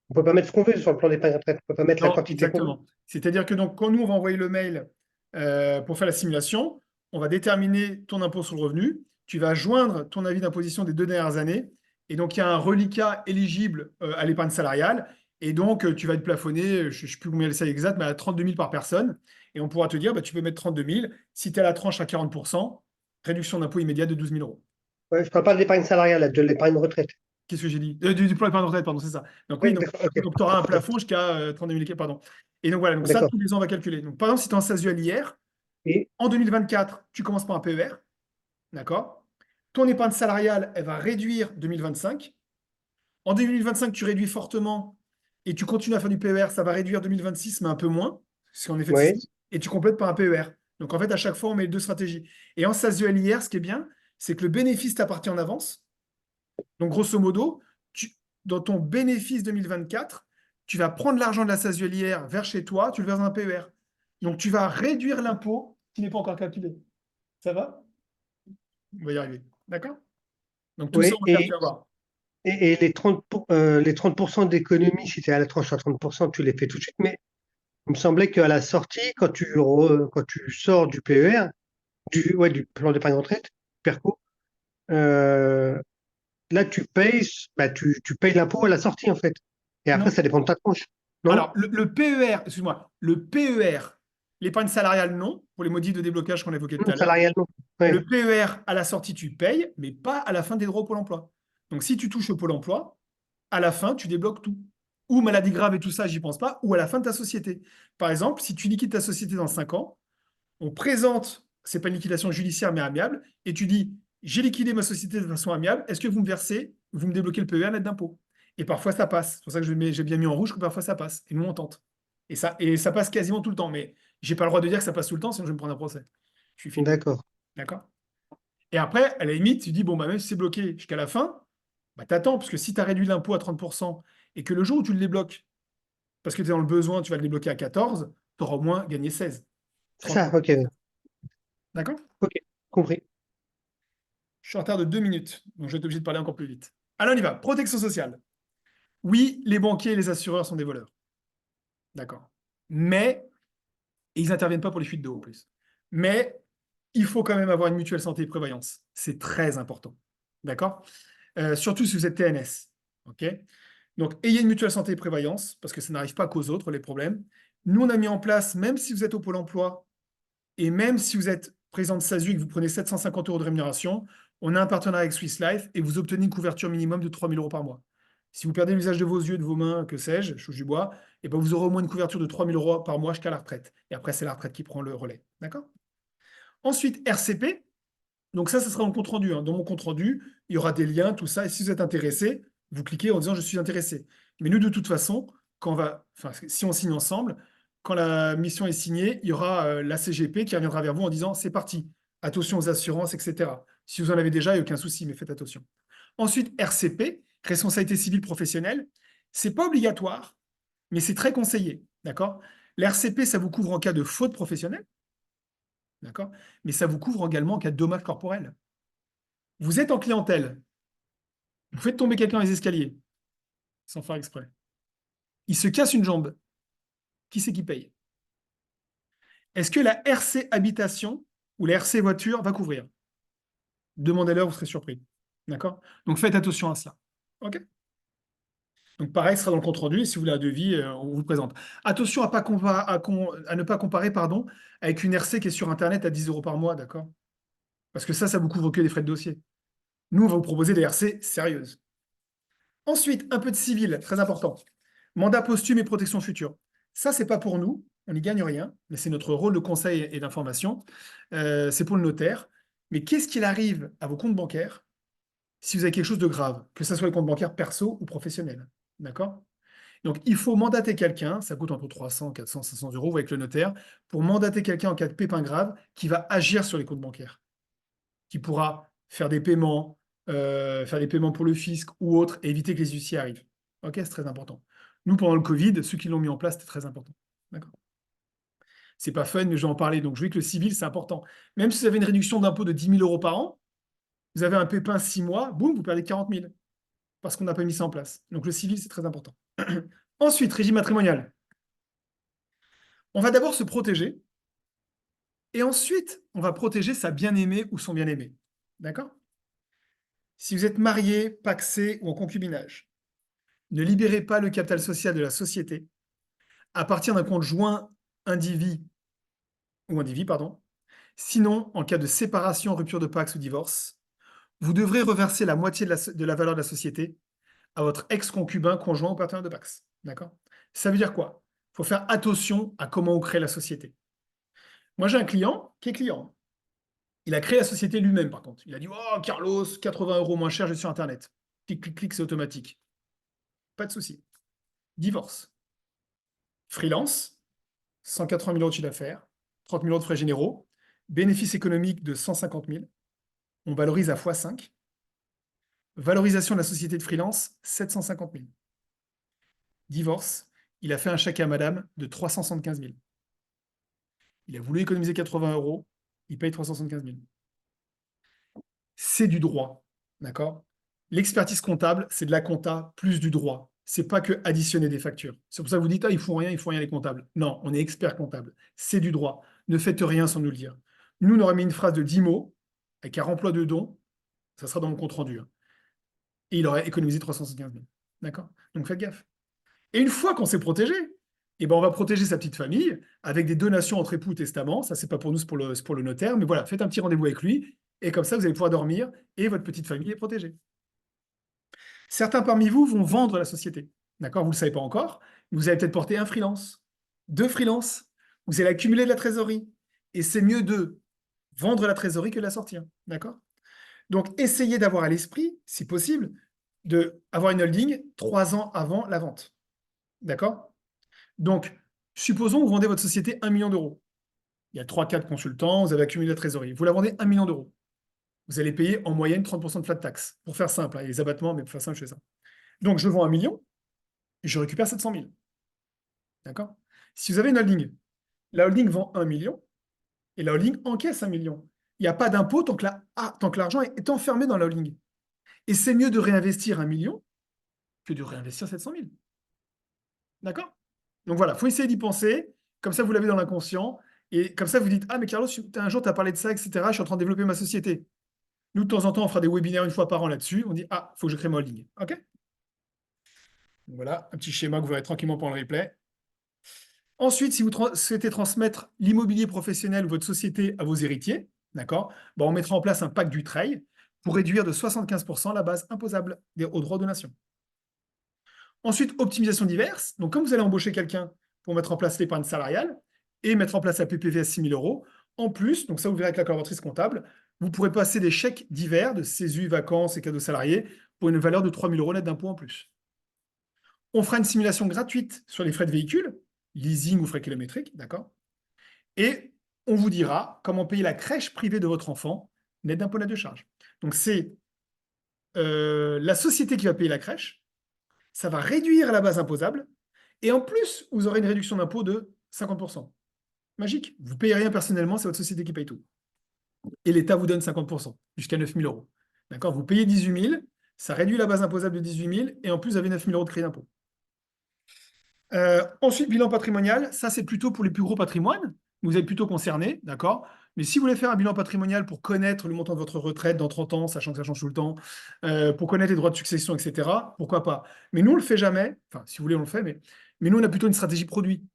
On peut pas mettre ce qu'on veut sur le plan d'épargne retraite. On peut pas mettre la Non, quantité qu'on veut. exactement. C'est-à-dire que donc, quand nous, on va envoyer le mail pour faire la simulation, on va déterminer ton impôt sur le revenu, tu vas joindre ton avis d'imposition des 2 dernières années, et donc il y a un reliquat éligible à l'épargne salariale, et donc tu vas être plafonné, je ne sais plus combien c'est exact, mais à 32 000 par personne, et on pourra te dire, bah, tu peux mettre 32 000, si tu es à la tranche à 40%, réduction d'impôt immédiate de 12 000 euros. Ouais, je parle pas de l'épargne salariale, là, de l'épargne retraite. Qu'est-ce que j'ai dit? Du plan d'épargne retraite, pardon, c'est ça. Donc oui, Oui, donc, d'accord, ok. tu auras un plafond jusqu'à 32 000, pardon. Et donc voilà, donc ça, D'accord. tous les ans, on va calculer. Donc par exemple, si tu es en SASU hier, Et en 2024, tu commences par un PER, d'accord? Ton épargne salariale, elle va réduire 2025. En 2025, tu réduis fortement et tu continues à faire du PER, ça va réduire 2026, mais un peu moins, parce qu'en effet, ouais, et tu complètes par un PER. Donc en fait, à chaque fois, on met 2 stratégies. Et en SASU hier, ce qui est bien, c'est que le bénéfice t'appartient en avance. Donc, grosso modo, dans ton bénéfice 2024, tu vas prendre l'argent de la SASULIR vers chez toi, tu le verses dans un PER. Donc, tu vas réduire l'impôt qui n'est pas encore calculé. Ça va? On va y arriver. D'accord? Donc tout ça, Oui, on va tu vas voir. et les 30% d'économie, si tu es à la tranche à 30%, tu les fais tout de suite. Mais il me semblait qu'à la sortie, quand tu sors du PER, du plan d'épargne retraite, PERCO, euh, là, tu payes l'impôt à la sortie, en fait. Et après, Non. ça dépend de ta tranche. Non? Alors, le PER, excuse-moi, le PER, l'épargne salariale, non, pour les motifs de déblocage qu'on évoquait tout Non, à l'heure. salarialement. Ouais, Le PER, à la sortie, tu payes, mais pas à la fin des droits au Pôle emploi. Donc, si tu touches au Pôle emploi, à la fin, tu débloques tout. Ou maladie grave et tout ça, j'y pense pas, ou à la fin de ta société. Par exemple, si tu liquides ta société dans 5 ans, on présente, c'est pas une liquidation judiciaire, mais amiable, et tu dis, j'ai liquidé ma société de façon amiable, est-ce que vous me versez, vous me débloquez le PER net d'impôt? Et parfois, ça passe. C'est pour ça que j'ai bien mis en rouge que parfois, ça passe. Et nous, on tente. Et ça passe quasiment tout le temps. Mais j'ai pas le droit de dire que ça passe tout le temps, sinon je vais me prendre un procès. Je suis filmé. d'accord. D'accord? Et après, à la limite, tu dis, bon, bah, même si c'est bloqué jusqu'à la fin, bah, t'attends, parce que si tu as réduit l'impôt à 30% et que le jour où tu le débloques, parce que tu es dans le besoin, tu vas le débloquer à 14, tu auras au moins gagné 16. C'est ça, ok. 30%. D'accord? Ok, compris. Je suis en retard de 2 minutes, donc je vais être obligé de parler encore plus vite. Alors, on y va. Protection sociale. Oui, les banquiers et les assureurs sont des voleurs. D'accord. Mais, et ils n'interviennent pas pour les fuites d'eau en plus. Mais, il faut quand même avoir une mutuelle santé et prévoyance. C'est très important. D'accord? Surtout si vous êtes TNS. OK? Donc, ayez une mutuelle santé et prévoyance, parce que ça n'arrive pas qu'aux autres, les problèmes. Nous, on a mis en place, même si vous êtes au Pôle emploi, et même si vous êtes président de SASU et que vous prenez 750 € de rémunération, on a un partenariat avec Swiss Life et vous obtenez une couverture minimum de 3 000 € par mois. Si vous perdez l'usage de vos yeux, de vos mains, que sais-je, je touche du bois, et ben vous aurez au moins une couverture de 3 000 € par mois jusqu'à la retraite. Et après, c'est la retraite qui prend le relais. D'accord? Ensuite, RCP. Donc ça sera dans le compte rendu, hein. Dans mon compte rendu, il y aura des liens, tout ça. Et si vous êtes intéressé, vous cliquez en disant je suis intéressé. Mais nous, de toute façon, si on signe ensemble, quand la mission est signée, il y aura la CGP qui reviendra vers vous en disant c'est parti, attention aux assurances, etc. Si vous en avez déjà, il n'y a aucun souci, mais faites attention. Ensuite, RCP, responsabilité civile professionnelle, c'est pas obligatoire, mais c'est très conseillé. D'accord? L'RCP, ça vous couvre en cas de faute professionnelle, d'accord? Mais ça vous couvre également en cas de dommages corporels. Vous êtes en clientèle, vous faites tomber quelqu'un dans les escaliers, sans faire exprès. Il se casse une jambe. Qui c'est qui paye? Est-ce que la RC habitation ou la RC voiture va couvrir? Demandez-leur, vous serez surpris. D'accord? Donc faites attention à cela. OK? Donc pareil, ce sera dans le compte rendu. Et si vous voulez un devis, on vous le présente. Attention à ne pas comparer pardon, avec une RC qui est sur Internet à 10 € par mois. D'accord? Parce que ça vous couvre que des frais de dossier. Nous, on va vous proposer des RC sérieuses. Ensuite, un peu de civil, très important. Mandat posthume et protection future. Ça, c'est pas pour nous, on n'y gagne rien, mais c'est notre rôle de conseil et d'information. C'est pour le notaire. Mais qu'est-ce qu'il arrive à vos comptes bancaires si vous avez quelque chose de grave, que ce soit les comptes bancaires perso ou professionnels? D'accord? Donc, il faut mandater quelqu'un, ça coûte entre 300, 400, 500 € avec le notaire, pour mandater quelqu'un en cas de pépin grave qui va agir sur les comptes bancaires, qui pourra faire des paiements pour le fisc ou autre, et éviter que les huissiers arrivent. Ok, c'est très important. Nous, pendant le Covid, ceux qui l'ont mis en place, c'était très important. D'accord. C'est pas fun, mais je vais en parler. Donc, je veux que le civil, c'est important. Même si vous avez une réduction d'impôt de 10 000 € par an, vous avez un pépin 6 mois, boum, vous perdez 40 000 parce qu'on n'a pas mis ça en place. Donc, le civil, c'est très important. Ensuite, régime matrimonial. On va d'abord se protéger et ensuite, on va protéger sa bien-aimée ou son bien-aimé. D'accord? Si vous êtes marié, pacsé ou en concubinage, ne libérez pas le capital social de la société à partir d'un compte joint indivis ou indivis, pardon. Sinon, en cas de séparation, rupture de Pacs ou divorce, vous devrez reverser la moitié de la valeur de la société à votre ex-concubin, conjoint ou partenaire de Pacs. D'accord? Ça veut dire quoi? Il faut faire attention à comment on crée la société. Moi, j'ai un client qui est client. Il a créé la société lui-même, par contre. Il a dit oh, Carlos, 80 € moins cher, je suis sur Internet. Clic, clic, clic, c'est automatique. Pas de souci. Divorce. Freelance, 180 000 € de chiffre d'affaires, 30 000 € de frais généraux, bénéfice économique de 150 000, on valorise à x5, valorisation de la société de freelance, 750 000. Divorce, il a fait un chèque à madame de 375 000. Il a voulu économiser 80 €, il paye 375 000. c'est du droit. D'accord? L'expertise comptable, c'est de la compta plus du droit. C'est pas que additionner des factures. C'est pour ça que vous dites, ah, ils font rien les comptables. Non, on est expert comptable. C'est du droit. Ne faites rien sans nous le dire. Nous, on aurait mis une phrase de 10 mots avec un remploi de dons. Ça sera dans mon compte rendu, hein. Et il aurait économisé 375 000. D'accord? Donc faites gaffe. Et une fois qu'on s'est protégé, eh ben on va protéger sa petite famille avec des donations entre époux ou testament. Ça, c'est pas pour nous, c'est pour le notaire. Mais voilà, faites un petit rendez-vous avec lui. Et comme ça, vous allez pouvoir dormir et votre petite famille est protégée. Certains parmi vous vont vendre la société. D'accord? Vous ne le savez pas encore. Vous allez peut-être porter un freelance, 2 freelances. Vous allez accumuler de la trésorerie. Et c'est mieux de vendre la trésorerie que de la sortir. D'accord? Donc, essayez d'avoir à l'esprit, si possible, d'avoir une holding 3 ans avant la vente. D'accord? Donc, supposons que vous vendez votre société 1 million d'euros. Il y a 3-4 consultants, vous avez accumulé la trésorerie. Vous la vendez 1 million d'euros. Vous allez payer en moyenne 30% de flat tax. Pour faire simple, hein, il y a les abattements, mais pour faire simple, je fais ça. Donc, je vends 1 million et je récupère 700 000. D'accord? Si vous avez une holding, la holding vend 1 million et la holding encaisse 1 million. Il n'y a pas d'impôt tant que l'argent est enfermé dans la holding. Et c'est mieux de réinvestir 1 million que de réinvestir 700 000. D'accord? Donc voilà, il faut essayer d'y penser. Comme ça, vous l'avez dans l'inconscient. Et comme ça, vous dites, ah, mais Carlos, un jour, tu as parlé de ça, etc. Je suis en train de développer ma société. Nous, de temps en temps, on fera des webinaires 1 fois par an là-dessus. On dit, ah, il faut que je crée ma holding. OK? Donc voilà, un petit schéma que vous verrez tranquillement pendant le replay. Ensuite, si vous souhaitez transmettre l'immobilier professionnel ou votre société à vos héritiers, d'accord, on mettra en place un pacte du trade pour réduire de 75% la base imposable aux droits de donation. Ensuite, optimisation diverse. Donc, comme vous allez embaucher quelqu'un pour mettre en place l'épargne salariale et mettre en place la PPV à 6 000 euros, en plus, donc ça vous verrez avec la collaboratrice comptable, vous pourrez passer des chèques divers de CESU, vacances et cadeaux salariés pour une valeur de 3 000 euros net d'impôt en plus. On fera une simulation gratuite sur les frais de véhicule, leasing ou frais kilométriques, d'accord? Et on vous dira comment payer la crèche privée de votre enfant, net d'impôt net de charge. Donc, c'est la société qui va payer la crèche, ça va réduire la base imposable, et en plus, vous aurez une réduction d'impôt de 50%. Magique. Vous ne payez rien personnellement, c'est votre société qui paye tout. Et l'État vous donne 50%, jusqu'à 9 000 euros. D'accord? Vous payez 18 000, ça réduit la base imposable de 18 000, et en plus, vous avez 9 000 euros de crédit d'impôt. Ensuite, bilan patrimonial, ça c'est plutôt pour les plus gros patrimoines, vous êtes plutôt concernés, d'accord? Mais si vous voulez faire un bilan patrimonial pour connaître le montant de votre retraite dans 30 ans, sachant que ça change tout le temps, pour connaître les droits de succession, etc., pourquoi pas? Mais nous, on ne le fait jamais, enfin, si vous voulez, on le fait, mais nous, on a plutôt une stratégie produit.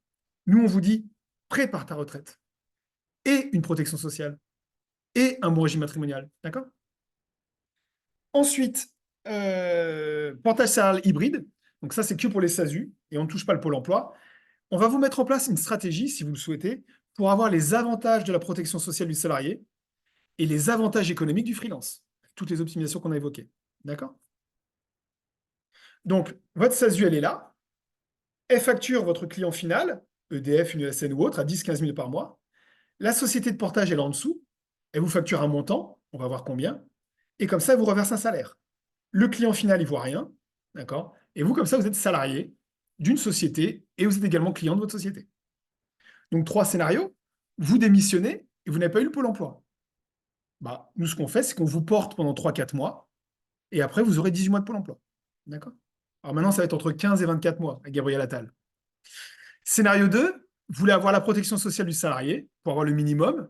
Nous, on vous dit, prépare ta retraite, et une protection sociale, et un bon régime matrimonial, d'accord? Ensuite, portage salarial hybride, donc ça, c'est que pour les SASU, et on ne touche pas le Pôle emploi. On va vous mettre en place une stratégie, si vous le souhaitez, pour avoir les avantages de la protection sociale du salarié et les avantages économiques du freelance. Toutes les optimisations qu'on a évoquées. D'accord? Donc, votre SASU, elle est là. Elle facture votre client final, EDF, une ESN ou autre, à 10-15 000 par mois. La société de portage, elle est en dessous. Elle vous facture un montant, on va voir combien. Et comme ça, elle vous reverse un salaire. Le client final, il ne voit rien. D'accord? Et vous, comme ça, vous êtes salarié d'une société et vous êtes également client de votre société. Donc, 3 scénarios. Vous démissionnez et vous n'avez pas eu le Pôle emploi. Nous, ce qu'on fait, c'est qu'on vous porte pendant 3-4 mois et après, vous aurez 18 mois de Pôle emploi. D'accord? Alors maintenant, ça va être entre 15 et 24 mois avec Gabriel Attal. Scénario 2, vous voulez avoir la protection sociale du salarié pour avoir le minimum.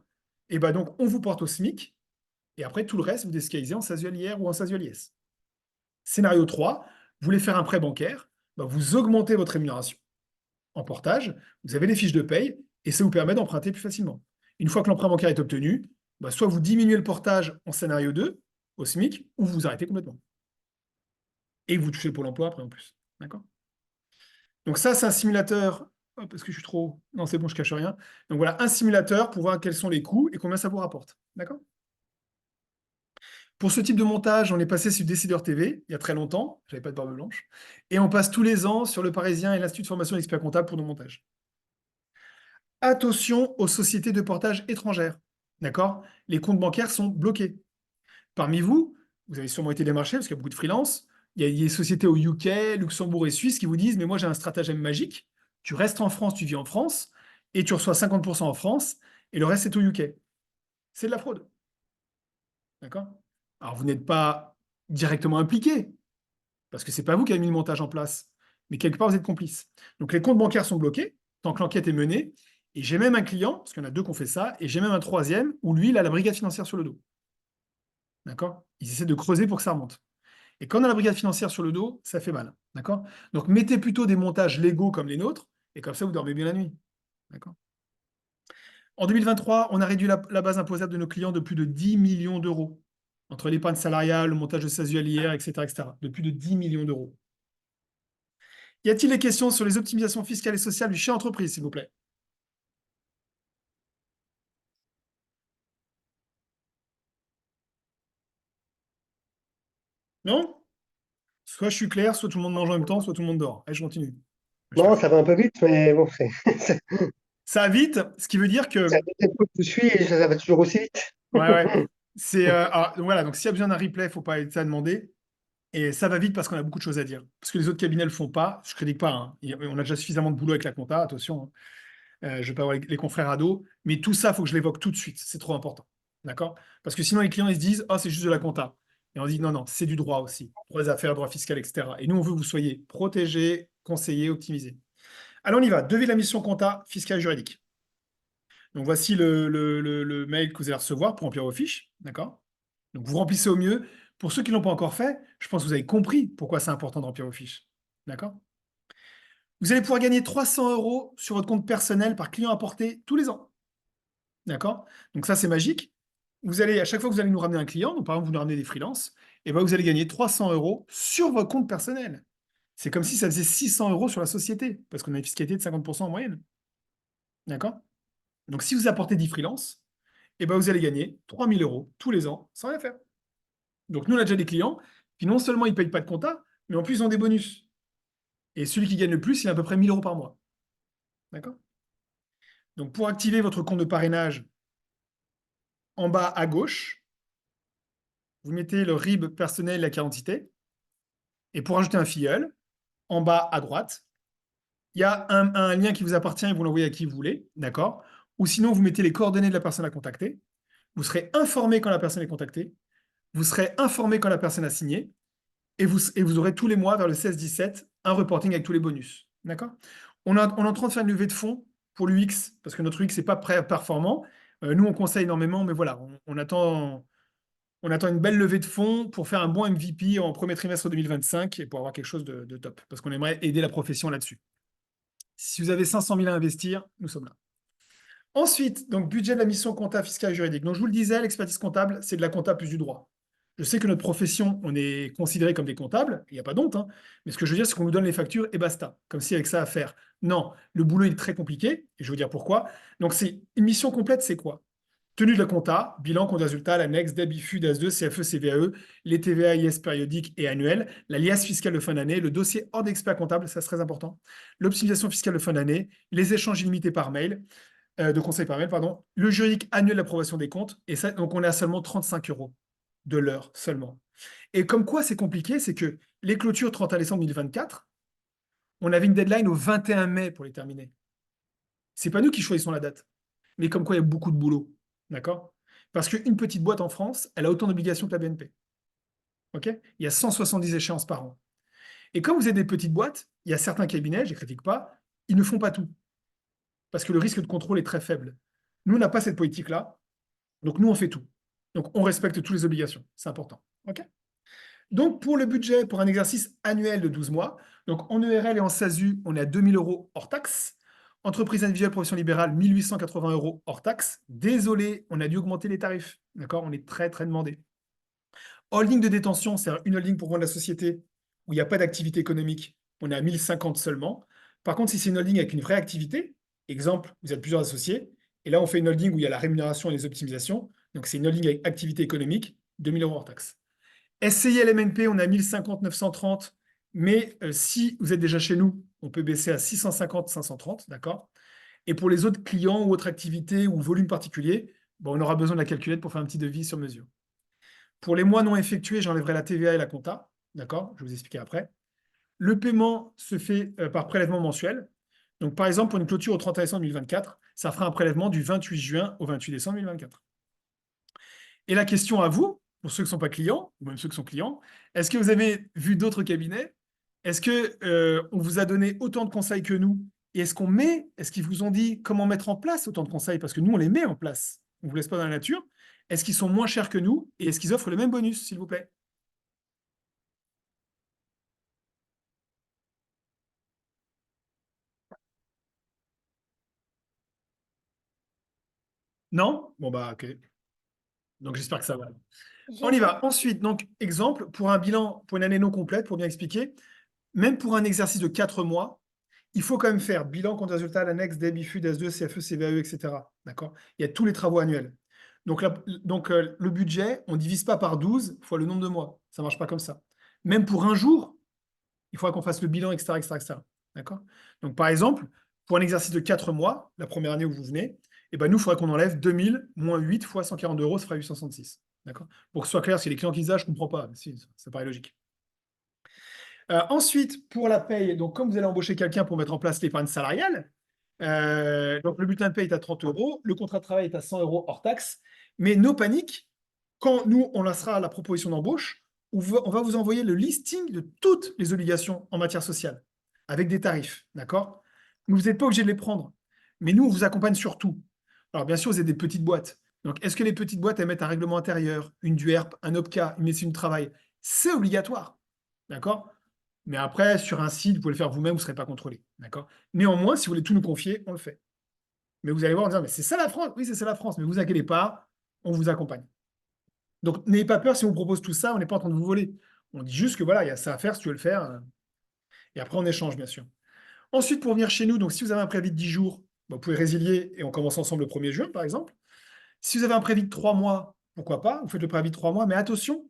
Et donc, on vous porte au SMIC et après, tout le reste, vous déscalisez en SASU-LIR ou en SASU-LIS. Scénario 3, vous voulez faire un prêt bancaire, vous augmentez votre rémunération en portage, vous avez les fiches de paye et ça vous permet d'emprunter plus facilement. Une fois que l'emprunt bancaire est obtenu, soit vous diminuez le portage en scénario 2 au SMIC ou vous arrêtez complètement. Et vous touchez le Pôle emploi après en plus. D'accord? Donc ça, c'est un simulateur. Parce que je suis trop... Non, c'est bon, je cache rien. Donc voilà, un simulateur pour voir quels sont les coûts et combien ça vous rapporte. D'accord? Pour ce type de montage, on est passé sur Décideur TV, il y a très longtemps, j'avais pas de barbe blanche, et on passe tous les ans sur Le Parisien et l'Institut de formation d'experts comptables pour nos montages. Attention aux sociétés de portage étrangères. D'accord? Les comptes bancaires sont bloqués. Parmi vous, vous avez sûrement été démarché parce qu'il y a beaucoup de freelance. Il y a des sociétés au UK, Luxembourg et Suisse qui vous disent, mais moi j'ai un stratagème magique. Tu restes en France, tu vis en France, et tu reçois 50% en France, et le reste c'est au UK. C'est de la fraude. D'accord? Alors, vous n'êtes pas directement impliqué, parce que ce n'est pas vous qui avez mis le montage en place, mais quelque part, vous êtes complice. Donc, les comptes bancaires sont bloqués tant que l'enquête est menée. Et j'ai même un client, parce qu'il y en a deux qui ont fait ça, et j'ai même un troisième où lui, il a la brigade financière sur le dos. D'accord? Ils essaient de creuser pour que ça remonte. Et quand on a la brigade financière sur le dos, ça fait mal. D'accord? Donc, mettez plutôt des montages légaux comme les nôtres, et comme ça, vous dormez bien la nuit. D'accord? En 2023, on a réduit la base imposable de nos clients de plus de 10 millions d'euros, entre l'épargne salariale, le montage de SASU hier, etc., etc., de plus de 10 millions d'euros. Y a-t-il des questions sur les optimisations fiscales et sociales du chef d'entreprise, s'il vous plaît? Non? Soit je suis clair, soit tout le monde mange en même temps, soit tout le monde dort. Allez, je continue. Non, ça va un peu vite, mais bon, Ça va vite, ce qui veut dire ça que... dépend où tu suis et ça va toujours aussi vite. Ouais, ouais. Donc voilà, donc s'il y a besoin d'un replay, il ne faut pas hésiter à demander. Et ça va vite parce qu'on a beaucoup de choses à dire. Parce que les autres cabinets ne le font pas. Je ne critique pas, hein. On a déjà suffisamment de boulot avec la compta, attention, hein. Je ne vais pas avoir les confrères ados. Mais tout ça, il faut que je l'évoque tout de suite. C'est trop important. D'accord? Parce que sinon, les clients, ils se disent, oh, c'est juste de la compta. Et on dit, non, non, c'est du droit aussi. Droit des affaires, droit fiscal, etc. Et nous, on veut que vous soyez protégés, conseillés, optimisés. Alors, on y va. Devis de la mission compta, fiscale, juridique. Donc, voici le mail que vous allez recevoir pour remplir vos fiches. D'accord? Donc, vous remplissez au mieux. Pour ceux qui ne l'ont pas encore fait, je pense que vous avez compris pourquoi c'est important de remplir vos fiches. D'accord? Vous allez pouvoir gagner 300 euros sur votre compte personnel par client apporté tous les ans. D'accord? Donc, ça, c'est magique. Vous allez, à chaque fois que vous allez nous ramener un client, donc par exemple, vous nous ramenez des freelances, et ben, vous allez gagner 300 euros sur votre compte personnel. C'est comme si ça faisait 600 euros sur la société, parce qu'on a une fiscalité de 50% en moyenne. D'accord? Donc, si vous apportez 10 freelances, et ben, vous allez gagner 3000 euros tous les ans sans rien faire. Donc, nous, on a déjà des clients qui non seulement ils ne payent pas de compta, mais en plus, ils ont des bonus. Et celui qui gagne le plus, il a à peu près 1000 euros par mois. D'accord? Donc, pour activer votre compte de parrainage, en bas à gauche, vous mettez le RIB personnel et la carte d'identité. Et pour ajouter un filleul, en bas à droite, il y a un lien qui vous appartient et vous l'envoyez à qui vous voulez. D'accord? Ou sinon, vous mettez les coordonnées de la personne à contacter. Vous serez informé quand la personne est contactée. Vous serez informé quand la personne a signé. Et vous aurez tous les mois, vers le 16-17, un reporting avec tous les bonus. D'accord? On est en train de faire une levée de fonds pour l'UX, parce que notre UX n'est pas performant. Nous, on conseille énormément, mais voilà, on attend une belle levée de fonds pour faire un bon MVP en premier trimestre 2025 et pour avoir quelque chose de top, parce qu'on aimerait aider la profession là-dessus. Si vous avez 500 000 à investir, nous sommes là. Ensuite, donc budget de la mission compta fiscale et juridique. Donc je vous le disais, l'expertise comptable, c'est de la compta plus du droit. Je sais que notre profession, on est considéré comme des comptables, il n'y a pas d'honte, hein, mais ce que je veux dire, c'est qu'on nous donne les factures et basta, comme si avec ça à faire. Non, le boulot est très compliqué, et je vais vous dire pourquoi. Donc c'est une mission complète, c'est quoi? Tenue de la compta, bilan, compte de résultat, l'annexe, DEB, IFU, DAS2, CFE, CVAE, les TVA, IS périodiques et annuels, la liasse fiscale de fin d'année, le dossier hors d'expert comptable, ça c'est très important, l'optimisation fiscale de fin d'année, les échanges illimités par mail, de conseils par mail, pardon, le juridique annuel d'approbation des comptes, et ça, donc on est à seulement 35 euros de l'heure seulement. Et comme quoi c'est compliqué, c'est que les clôtures 31 décembre 2024, on avait une deadline au 21 mai pour les terminer. C'est pas nous qui choisissons la date, mais comme quoi il y a beaucoup de boulot. D'accord? Parce qu'une petite boîte en France, elle a autant d'obligations que la BNP. OK? Il y a 170 échéances par an. Et comme vous êtes des petites boîtes, il y a certains cabinets, je ne critique pas, ils ne font pas tout. Parce que le risque de contrôle est très faible. Nous, on n'a pas cette politique-là. Donc, nous, on fait tout. Donc, on respecte toutes les obligations. C'est important. OK? Donc, pour le budget, pour un exercice annuel de 12 mois, donc en ERL et en SASU, on est à 2 000 euros hors taxe. Entreprise individuelle, profession libérale, 1 880 euros hors taxe. Désolé, on a dû augmenter les tarifs. D'accord? On est très, très demandé. Holding de détention, c'est une holding pour vendre la société où il n'y a pas d'activité économique. On est à 1050 seulement. Par contre, si c'est une holding avec une vraie activité, exemple, vous êtes plusieurs associés, et là, on fait une holding où il y a la rémunération et les optimisations. Donc, c'est une holding avec activité économique, 2 000 euros hors taxe. SCI LMNP, on a 1050, 930. Mais si vous êtes déjà chez nous, on peut baisser à 650, 530, d'accord? Et pour les autres clients ou autres activités ou volumes particuliers, bon, on aura besoin de la calculette pour faire un petit devis sur mesure. Pour les mois non effectués, j'enlèverai la TVA et la compta, d'accord? Je vais vous expliquer après. Le paiement se fait par prélèvement mensuel. Donc, par exemple, pour une clôture au 31 décembre 2024, ça fera un prélèvement du 28 juin au 28 décembre 2024. Et la question à vous, pour ceux qui ne sont pas clients, ou même ceux qui sont clients, est-ce que vous avez vu d'autres cabinets? Est-ce que on vous a donné autant de conseils que nous? Et est-ce qu'ils vous ont dit comment mettre en place autant de conseils? Parce que nous, on les met en place. On ne vous laisse pas dans la nature. Est-ce qu'ils sont moins chers que nous? Et est-ce qu'ils offrent le même bonus, s'il vous plaît? Non? Bon, bah, ok. Donc, j'espère que ça va. On y va. Ensuite, donc, exemple, pour un bilan, pour une année non complète, pour bien expliquer, même pour un exercice de 4 mois, il faut quand même faire bilan, compte résultat, l'annexe, DEB, IFU, DS2, CFE, CVAE, etc. D'accord? Il y a tous les travaux annuels. Donc, le budget, on ne divise pas par 12 fois le nombre de mois. Ça ne marche pas comme ça. Même pour un jour, il faudra qu'on fasse le bilan, etc., etc., etc. D'accord? Donc, par exemple, pour un exercice de 4 mois, la première année où vous venez, eh ben, nous, il faudrait qu'on enlève 2000 moins 8 fois 140 euros, ça fera 866. D'accord? Pour que ce soit clair, si les clients qui disent, ah, je ne comprends pas, si, ça paraît logique. Ensuite, pour la paye, donc comme vous allez embaucher quelqu'un pour mettre en place l'épargne salariale, donc le bulletin de paye est à 30 euros, le contrat de travail est à 100 euros hors taxe, mais no panique, quand nous, on lancera la proposition d'embauche, on va vous envoyer le listing de toutes les obligations en matière sociale, avec des tarifs, d'accord? Vous n'êtes pas obligé de les prendre, mais nous, on vous accompagne sur tout. Alors bien sûr, vous avez des petites boîtes. Donc, est-ce que les petites boîtes émettent un règlement intérieur, une DUERP, un OPCA, une médecine du travail? C'est obligatoire, d'accord? Mais après, sur un site, vous pouvez le faire vous-même, vous ne serez pas contrôlé. D'accord? Néanmoins, si vous voulez tout nous confier, on le fait. Mais vous allez voir en disant, mais c'est ça la France? Oui, c'est ça la France. Mais vous inquiétez pas, on vous accompagne. Donc, n'ayez pas peur si on vous propose tout ça, on n'est pas en train de vous voler. On dit juste que voilà, il y a ça à faire si tu veux le faire. Et après, on échange, bien sûr. Ensuite, pour venir chez nous, donc si vous avez un préavis de 10 jours, vous pouvez résilier et on commence ensemble le 1er juin, par exemple. Si vous avez un préavis de 3 mois, pourquoi pas? Vous faites le préavis de 3 mois, mais attention,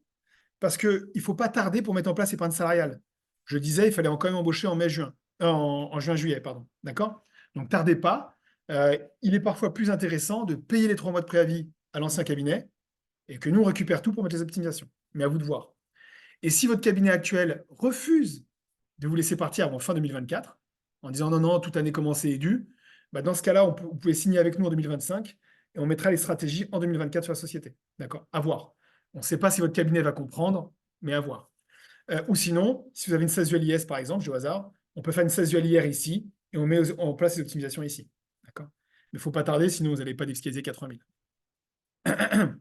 parce qu'il ne faut pas tarder pour mettre en place l'épargne salariale. Je disais, il fallait quand même embaucher en mai-juin, en juin-juillet, pardon. D'accord? Donc, tardez pas. Il est parfois plus intéressant de payer les 3 mois de préavis à l'ancien cabinet et que nous, on récupère tout pour mettre les optimisations. Mais à vous de voir. Et si votre cabinet actuel refuse de vous laisser partir avant fin 2024, en disant non, non, toute année commencée est due, bah dans ce cas-là, vous pouvez signer avec nous en 2025 et on mettra les stratégies en 2024 sur la société. D'accord? À voir. On ne sait pas si votre cabinet va comprendre, mais à voir. Ou sinon, si vous avez une SASU LIS, par exemple, je au hasard, on peut faire une SASU LIR ici et on met en place les optimisations ici. D'accord? Mais il ne faut pas tarder, sinon vous n'allez pas défiscaliser 80 000.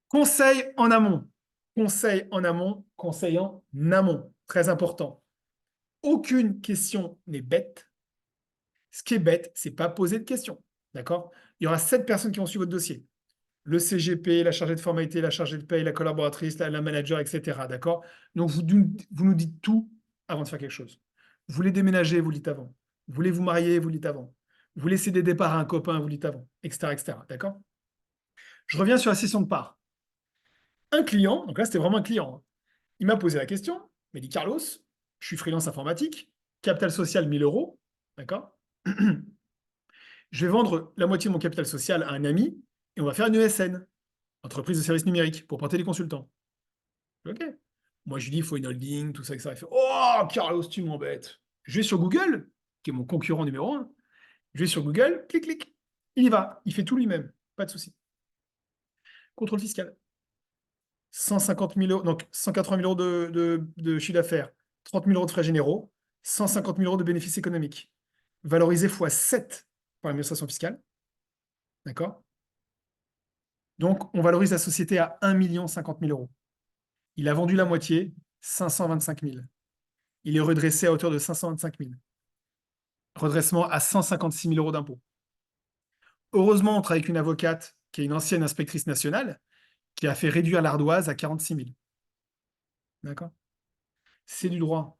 Conseil en amont. Conseil en amont, conseil en amont. Très important. Aucune question n'est bête. Ce qui est bête, c'est pas poser de questions. D'accord? Il y aura 7 personnes qui vont suivre votre dossier. Le CGP, la chargée de formalité, la chargée de paye, la collaboratrice, la manager, etc. D'accord? Donc, vous nous dites tout avant de faire quelque chose. Vous voulez déménager, vous le dites avant. Vous voulez vous marier, vous le dites avant. Vous voulez céder des parts à un copain, vous le dites avant, etc., etc. D'accord? Je reviens sur la session de parts. Un client, donc là, c'était vraiment un client, hein. Il m'a posé la question, il m'a dit, Carlos, je suis freelance informatique, capital social 1000 euros, d'accord? Je vais vendre la moitié de mon capital social à un ami et on va faire une ESN, entreprise de services numériques, pour porter les consultants. Ok. Moi, je lui dis, il faut une holding, tout ça, etc. Il fait, oh, Carlos, tu m'embêtes. Je vais sur Google, qui est mon concurrent numéro un. Je vais sur Google, clic, clic. Il y va. Il fait tout lui-même. Pas de souci. Contrôle fiscal. 150 000 euros, donc 180 000 euros de chiffre d'affaires, 30 000 euros de frais généraux, 150 000 euros de bénéfices économiques. Valorisé x 7 par l'administration fiscale. D'accord? Donc, on valorise la société à 1 50 000 euros. Il a vendu la moitié, 525 000. Il est redressé à hauteur de 525 000. Redressement à 156 000 euros d'impôts. Heureusement, on travaille avec une avocate qui est une ancienne inspectrice nationale qui a fait réduire l'ardoise à 46 000. D'accord? C'est du droit.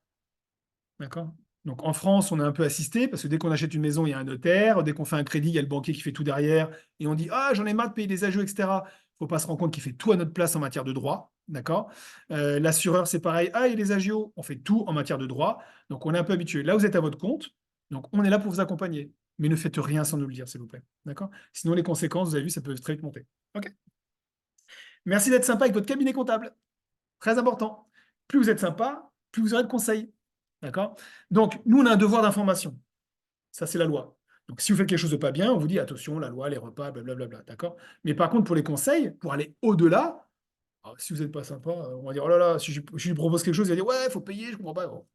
D'accord? Donc en France, on est un peu assisté parce que dès qu'on achète une maison, il y a un notaire. Dès qu'on fait un crédit, il y a le banquier qui fait tout derrière. Et on dit ah, j'en ai marre de payer des agios, etc. Il ne faut pas se rendre compte qu'il fait tout à notre place en matière de droit. D'accord? L'assureur, c'est pareil. Ah, il y a les agios. On fait tout en matière de droit. Donc on est un peu habitué. Là, vous êtes à votre compte. Donc on est là pour vous accompagner. Mais ne faites rien sans nous le dire, s'il vous plaît. D'accord? Sinon, les conséquences, vous avez vu, ça peut très vite monter. OK? Merci d'être sympa avec votre cabinet comptable. Très important. Plus vous êtes sympa, plus vous aurez de conseils. D'accord? Donc, nous, on a un devoir d'information. Ça, c'est la loi. Donc, si vous faites quelque chose de pas bien, on vous dit attention, la loi, les repas, blablabla. D'accord? Mais par contre, pour les conseils, pour aller au-delà, Alors, si vous n'êtes pas sympa, on va dire, oh là là, si je lui propose quelque chose, il va dire, ouais, il faut payer, je comprends pas. Bon.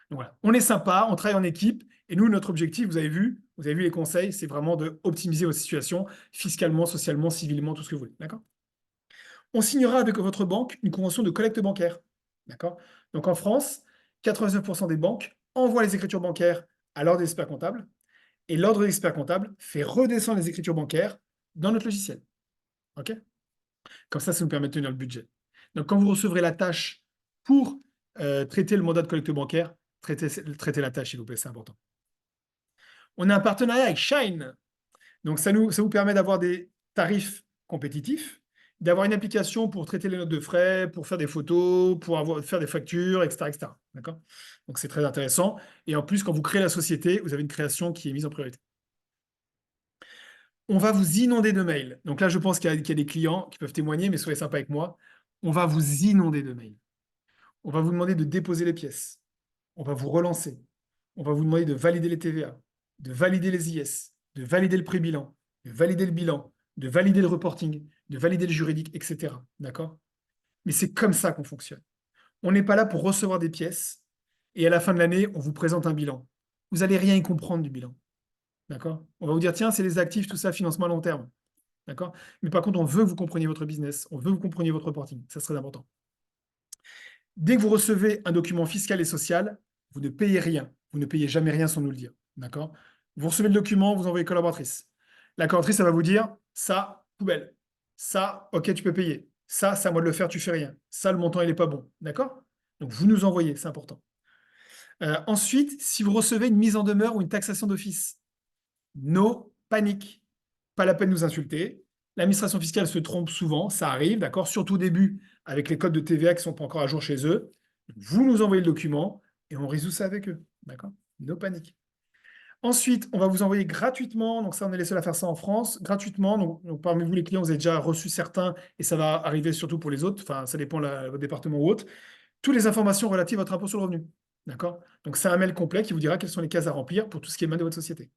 Donc voilà, on est sympa, on travaille en équipe, et nous, notre objectif, vous avez vu les conseils, c'est vraiment de optimiser votre situation fiscalement, socialement, civilement, tout ce que vous voulez. D'accord? On signera avec votre banque une convention de collecte bancaire. D'accord? Donc en France, 99% des banques envoient les écritures bancaires à l'ordre des experts comptables, et l'ordre des experts comptables fait redescendre les écritures bancaires dans notre logiciel. OK? Comme ça nous permet de tenir le budget. Donc, quand vous recevrez la tâche pour traiter le mandat de collecte bancaire, traitez la tâche, s'il vous plaît, c'est important. On a un partenariat avec Shine. Donc, ça vous permet d'avoir des tarifs compétitifs, d'avoir une application pour traiter les notes de frais, pour faire des photos, pour faire des factures, etc. etc. D'accord? Donc, c'est très intéressant. Et en plus, quand vous créez la société, vous avez une création qui est mise en priorité. On va vous inonder de mails. Donc là, je pense qu'il y a des clients qui peuvent témoigner, mais soyez sympa avec moi. On va vous inonder de mails. On va vous demander de déposer les pièces. On va vous relancer. On va vous demander de valider les TVA, de valider les IS, de valider le pré-bilan, de valider le bilan, de valider le reporting, de valider le juridique, etc. D'accord? Mais c'est comme ça qu'on fonctionne. On n'est pas là pour recevoir des pièces et à la fin de l'année, on vous présente un bilan. Vous n'allez rien y comprendre du bilan. D'accord? On va vous dire, tiens, c'est les actifs, tout ça, financement à long terme. D'accord? Mais par contre, on veut que vous compreniez votre business, on veut que vous compreniez votre reporting. Ça, c'est très important. Dès que vous recevez un document fiscal et social, vous ne payez rien. Vous ne payez jamais rien sans nous le dire. D'accord? Vous recevez le document, vous envoyez collaboratrice. La collaboratrice, elle va vous dire, ça, poubelle. Ça, ok, tu peux payer. Ça, c'est à moi de le faire, tu fais rien. Ça, le montant, il n'est pas bon. D'accord? Donc, vous nous envoyez, c'est important. Ensuite, si vous recevez une mise en demeure ou une taxation d'office, no panique. Pas la peine de nous insulter. L'administration fiscale se trompe souvent, ça arrive, d'accord? Surtout au début, avec les codes de TVA qui ne sont pas encore à jour chez eux. Vous nous envoyez le document et on résout ça avec eux, d'accord? No panique. Ensuite, on va vous envoyer gratuitement, donc ça, on est les seuls à faire ça en France, gratuitement. Donc parmi vous, les clients, vous avez déjà reçu certains et ça va arriver surtout pour les autres, enfin, ça dépend de votre département ou autre, toutes les informations relatives à votre impôt sur le revenu, d'accord? Donc c'est un mail complet qui vous dira quelles sont les cases à remplir pour tout ce qui émane de votre société.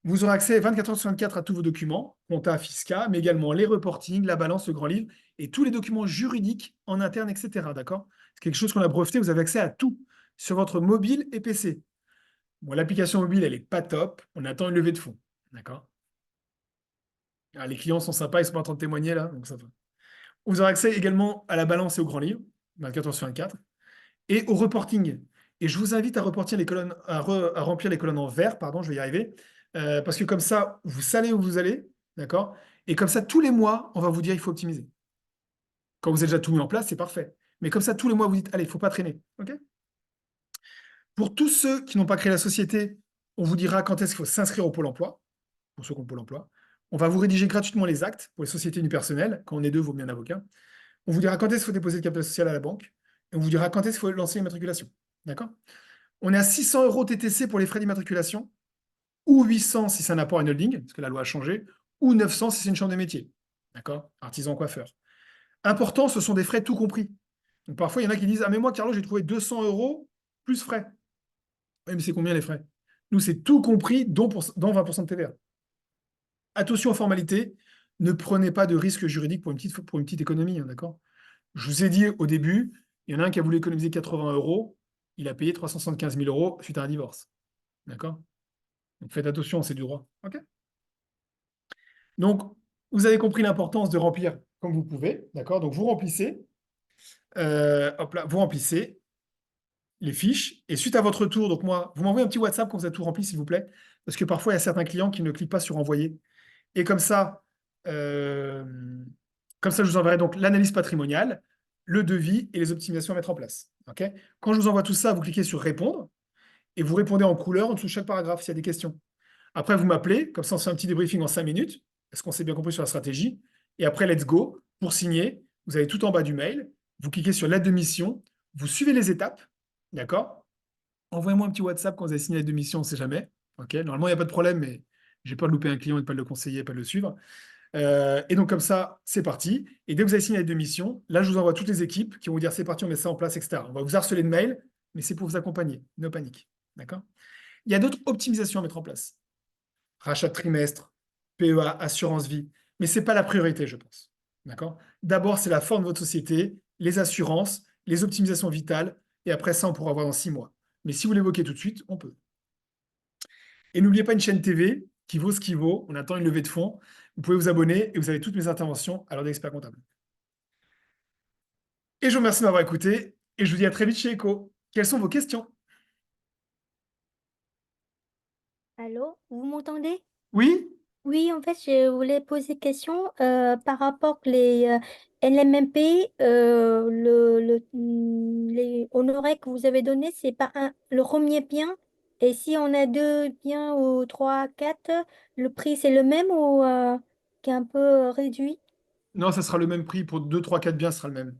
Vous aurez accès 24 heures sur 24 à tous vos documents, compta, fiscal, mais également les reportings, la balance, le grand livre et tous les documents juridiques en interne, etc. D'accord? C'est quelque chose qu'on a breveté, vous avez accès à tout sur votre mobile et PC. Bon, l'application mobile, elle n'est pas top, on attend une levée de fonds. D'accord? Ah, les clients sont sympas, ils sont pas en train de témoigner là, donc ça va. Vous aurez accès également à la balance et au grand livre, 24 heures sur 24, et au reporting. Et je vous invite à reporter les colonnes, à remplir les colonnes en vert, pardon, je vais y arriver, parce que comme ça, vous savez où vous allez, d'accord? Et comme ça, tous les mois, on va vous dire il faut optimiser. Quand vous avez déjà tout mis en place, c'est parfait. Mais comme ça, tous les mois, vous dites allez, il ne faut pas traîner. OK? Pour tous ceux qui n'ont pas créé la société, on vous dira quand est-ce qu'il faut s'inscrire au Pôle emploi, pour ceux qui ont Pôle emploi. On va vous rédiger gratuitement les actes pour les sociétés unipersonnelles. Quand on est deux, vaut mieux un avocat. On vous dira quand est-ce qu'il faut déposer le capital social à la banque. Et on vous dira quand est-ce qu'il faut lancer une matriculation. D'accord? On est à 600 € TTC pour les frais d'immatriculation, ou 800 si c'est un apport à une holding, parce que la loi a changé, ou 900 si c'est une chambre de métier. D'accord? Artisan coiffeur. Important, ce sont des frais tout compris. Donc parfois, il y en a qui disent ah, mais moi, Carlo, j'ai trouvé 200 € plus frais. Oui, mais c'est combien les frais? Nous, c'est tout compris, dont 20% de TVA. Attention aux formalités, ne prenez pas de risque juridique pour une petite économie, hein, d'accord? Je vous ai dit au début, il y en a un qui a voulu économiser 80 €, il a payé 375 000 € suite à un divorce. D'accord? Donc faites attention, c'est du droit. OK? Donc, vous avez compris l'importance de remplir comme vous pouvez. D'accord? Donc, vous remplissez. Hop là, vous remplissez les fiches. Et suite à votre retour, donc moi, vous m'envoyez un petit WhatsApp quand vous avez tout rempli, s'il vous plaît. Parce que parfois, il y a certains clients qui ne cliquent pas sur envoyer. Et euh, comme ça, je vous enverrai donc l'analyse patrimoniale, le devis et les optimisations à mettre en place. OK? Quand je vous envoie tout ça, vous cliquez sur répondre et vous répondez en couleur en dessous de chaque paragraphe s'il y a des questions. Après, vous m'appelez, comme ça, on se fait un petit débriefing en 5 minutes. Est-ce qu'on s'est bien compris sur la stratégie? Et après, let's go. Pour signer, vous avez tout en bas du mail. Vous cliquez sur l'aide de mission. Vous suivez les étapes. D'accord? Envoyez-moi un petit WhatsApp quand vous avez signé l'aide de mission, on ne sait jamais. OK? Normalement, il n'y a pas de problème, mais j'ai peur de louper un client et de ne pas le conseiller, pas de le suivre. Et donc, comme ça, c'est parti. Et dès que vous avez signé l'aide de mission, là, je vous envoie toutes les équipes qui vont vous dire c'est parti, on met ça en place, etc. On va vous harceler de mails, mais c'est pour vous accompagner. No panique. D'accord? Il y a d'autres optimisations à mettre en place. Rachat de trimestre, PEA, assurance vie. Mais ce n'est pas la priorité, je pense. D'accord? D'abord, c'est la forme de votre société, les assurances, les optimisations vitales, et après ça, on pourra voir dans 6 mois. Mais si vous l'évoquez tout de suite, on peut. Et n'oubliez pas une chaîne TV qui vaut ce qui vaut. On attend une levée de fonds. Vous pouvez vous abonner et vous avez toutes mes interventions à l'heure d'expert comptable. Et je vous remercie de m'avoir écouté et je vous dis à très vite chez Echo. Quelles sont vos questions? Allô, vous m'entendez? Oui? Oui, en fait, je voulais poser question par rapport les LMMP, les honoraires que vous avez donnés, c'est pas le premier bien. Et si on a deux biens ou trois, quatre, le prix c'est le même ou qui est un peu réduit? Non, ça sera le même prix pour 2, 3, 4 biens, ce sera le même.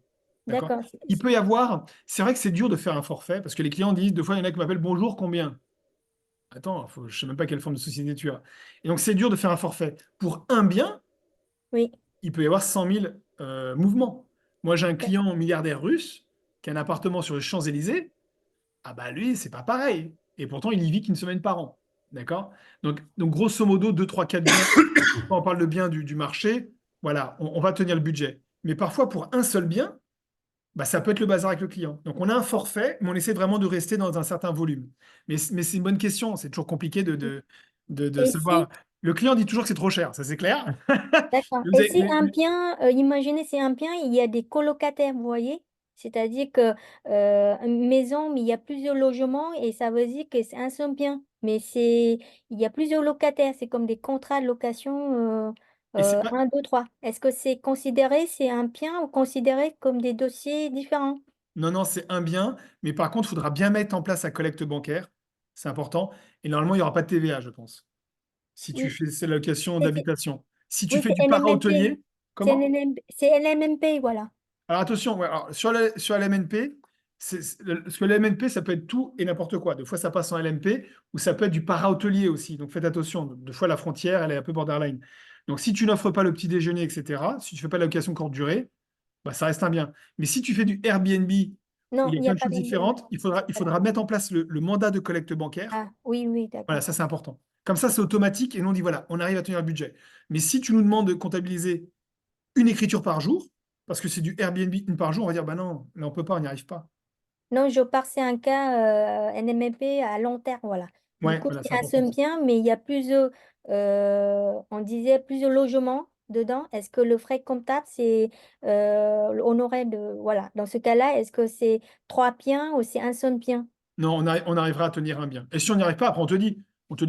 D'accord? D'accord. Il peut y avoir, c'est vrai que c'est dur de faire un forfait parce que les clients disent, deux fois, il y en a qui m'appellent bonjour, combien? Attends, je ne sais même pas quelle forme de société tu as. Et donc, c'est dur de faire un forfait. Pour un bien, Oui, il peut y avoir 100 000 mouvements. Moi, j'ai un client milliardaire russe qui a un appartement sur les Champs-Élysées. Ah bah lui, c'est pas pareil. Et pourtant, il y vit qu'une semaine par an. D'accord? Donc, grosso modo, 2, 3, 4 biens, quand on parle de biens du marché, voilà, on va tenir le budget. Mais parfois, pour un seul bien, bah, ça peut être le bazar avec le client. Donc, on a un forfait, mais on essaie vraiment de rester dans un certain volume. Mais c'est une bonne question. C'est toujours compliqué de et si, savoir. Le client dit toujours que c'est trop cher, ça c'est clair. d'accord. Vous Et avez- si un bien, imaginez c'est un bien, il y a des colocataires, vous voyez? C'est-à-dire que une maison, mais il y a plusieurs logements et ça veut dire que c'est un seul bien. Mais il y a plusieurs locataires, c'est comme des contrats de location Et c'est pas, 1, 2, 3. Est-ce que c'est considéré, c'est un bien ou considéré comme des dossiers différents? Non, non, c'est un bien, mais par contre, il faudra bien mettre en place la collecte bancaire. C'est important. Et normalement, il n'y aura pas de TVA, je pense, si tu Oui, fais cette location d'habitation. Si tu oui, fais c'est du NMMP. para-hôtelier, comment? C'est NMMP, voilà. Alors attention, ouais, alors, sur la LMNP, parce que la LMNP, ça peut être tout et n'importe quoi. Des fois, ça passe en LMP ou ça peut être du para-hôtelier aussi. Donc faites attention. Des fois, la frontière, elle est un peu borderline. Donc si tu n'offres pas le petit déjeuner, etc., si tu ne fais pas de la location courte durée, bah, ça reste un bien. Mais si tu fais du Airbnb où Non, il y il a n'y a plein de pas choses d'NMMP. différentes, il faudra mettre en place le mandat de collecte bancaire. Ah, oui, oui, Voilà, d'accord. ça c'est important. Comme ça, c'est automatique et nous on dit voilà, on arrive à tenir le budget. Mais si tu nous demandes de comptabiliser une écriture par jour, parce que c'est du Airbnb une par jour, on va dire bah non, mais on peut pas, on n'y arrive pas. Non, je pars, c'est un cas NMP à long terme, voilà. Du Ouais, coup, voilà, c'est c'est un important. seul bien, mais il y a plusieurs, on disait plusieurs logements dedans. Est-ce que le frais comptable, c'est honoré de, voilà. Dans ce cas-là, est-ce que c'est trois biens ou c'est un seul bien? Non, on arrivera à tenir un bien. Et si on n'y arrive pas, après on te dit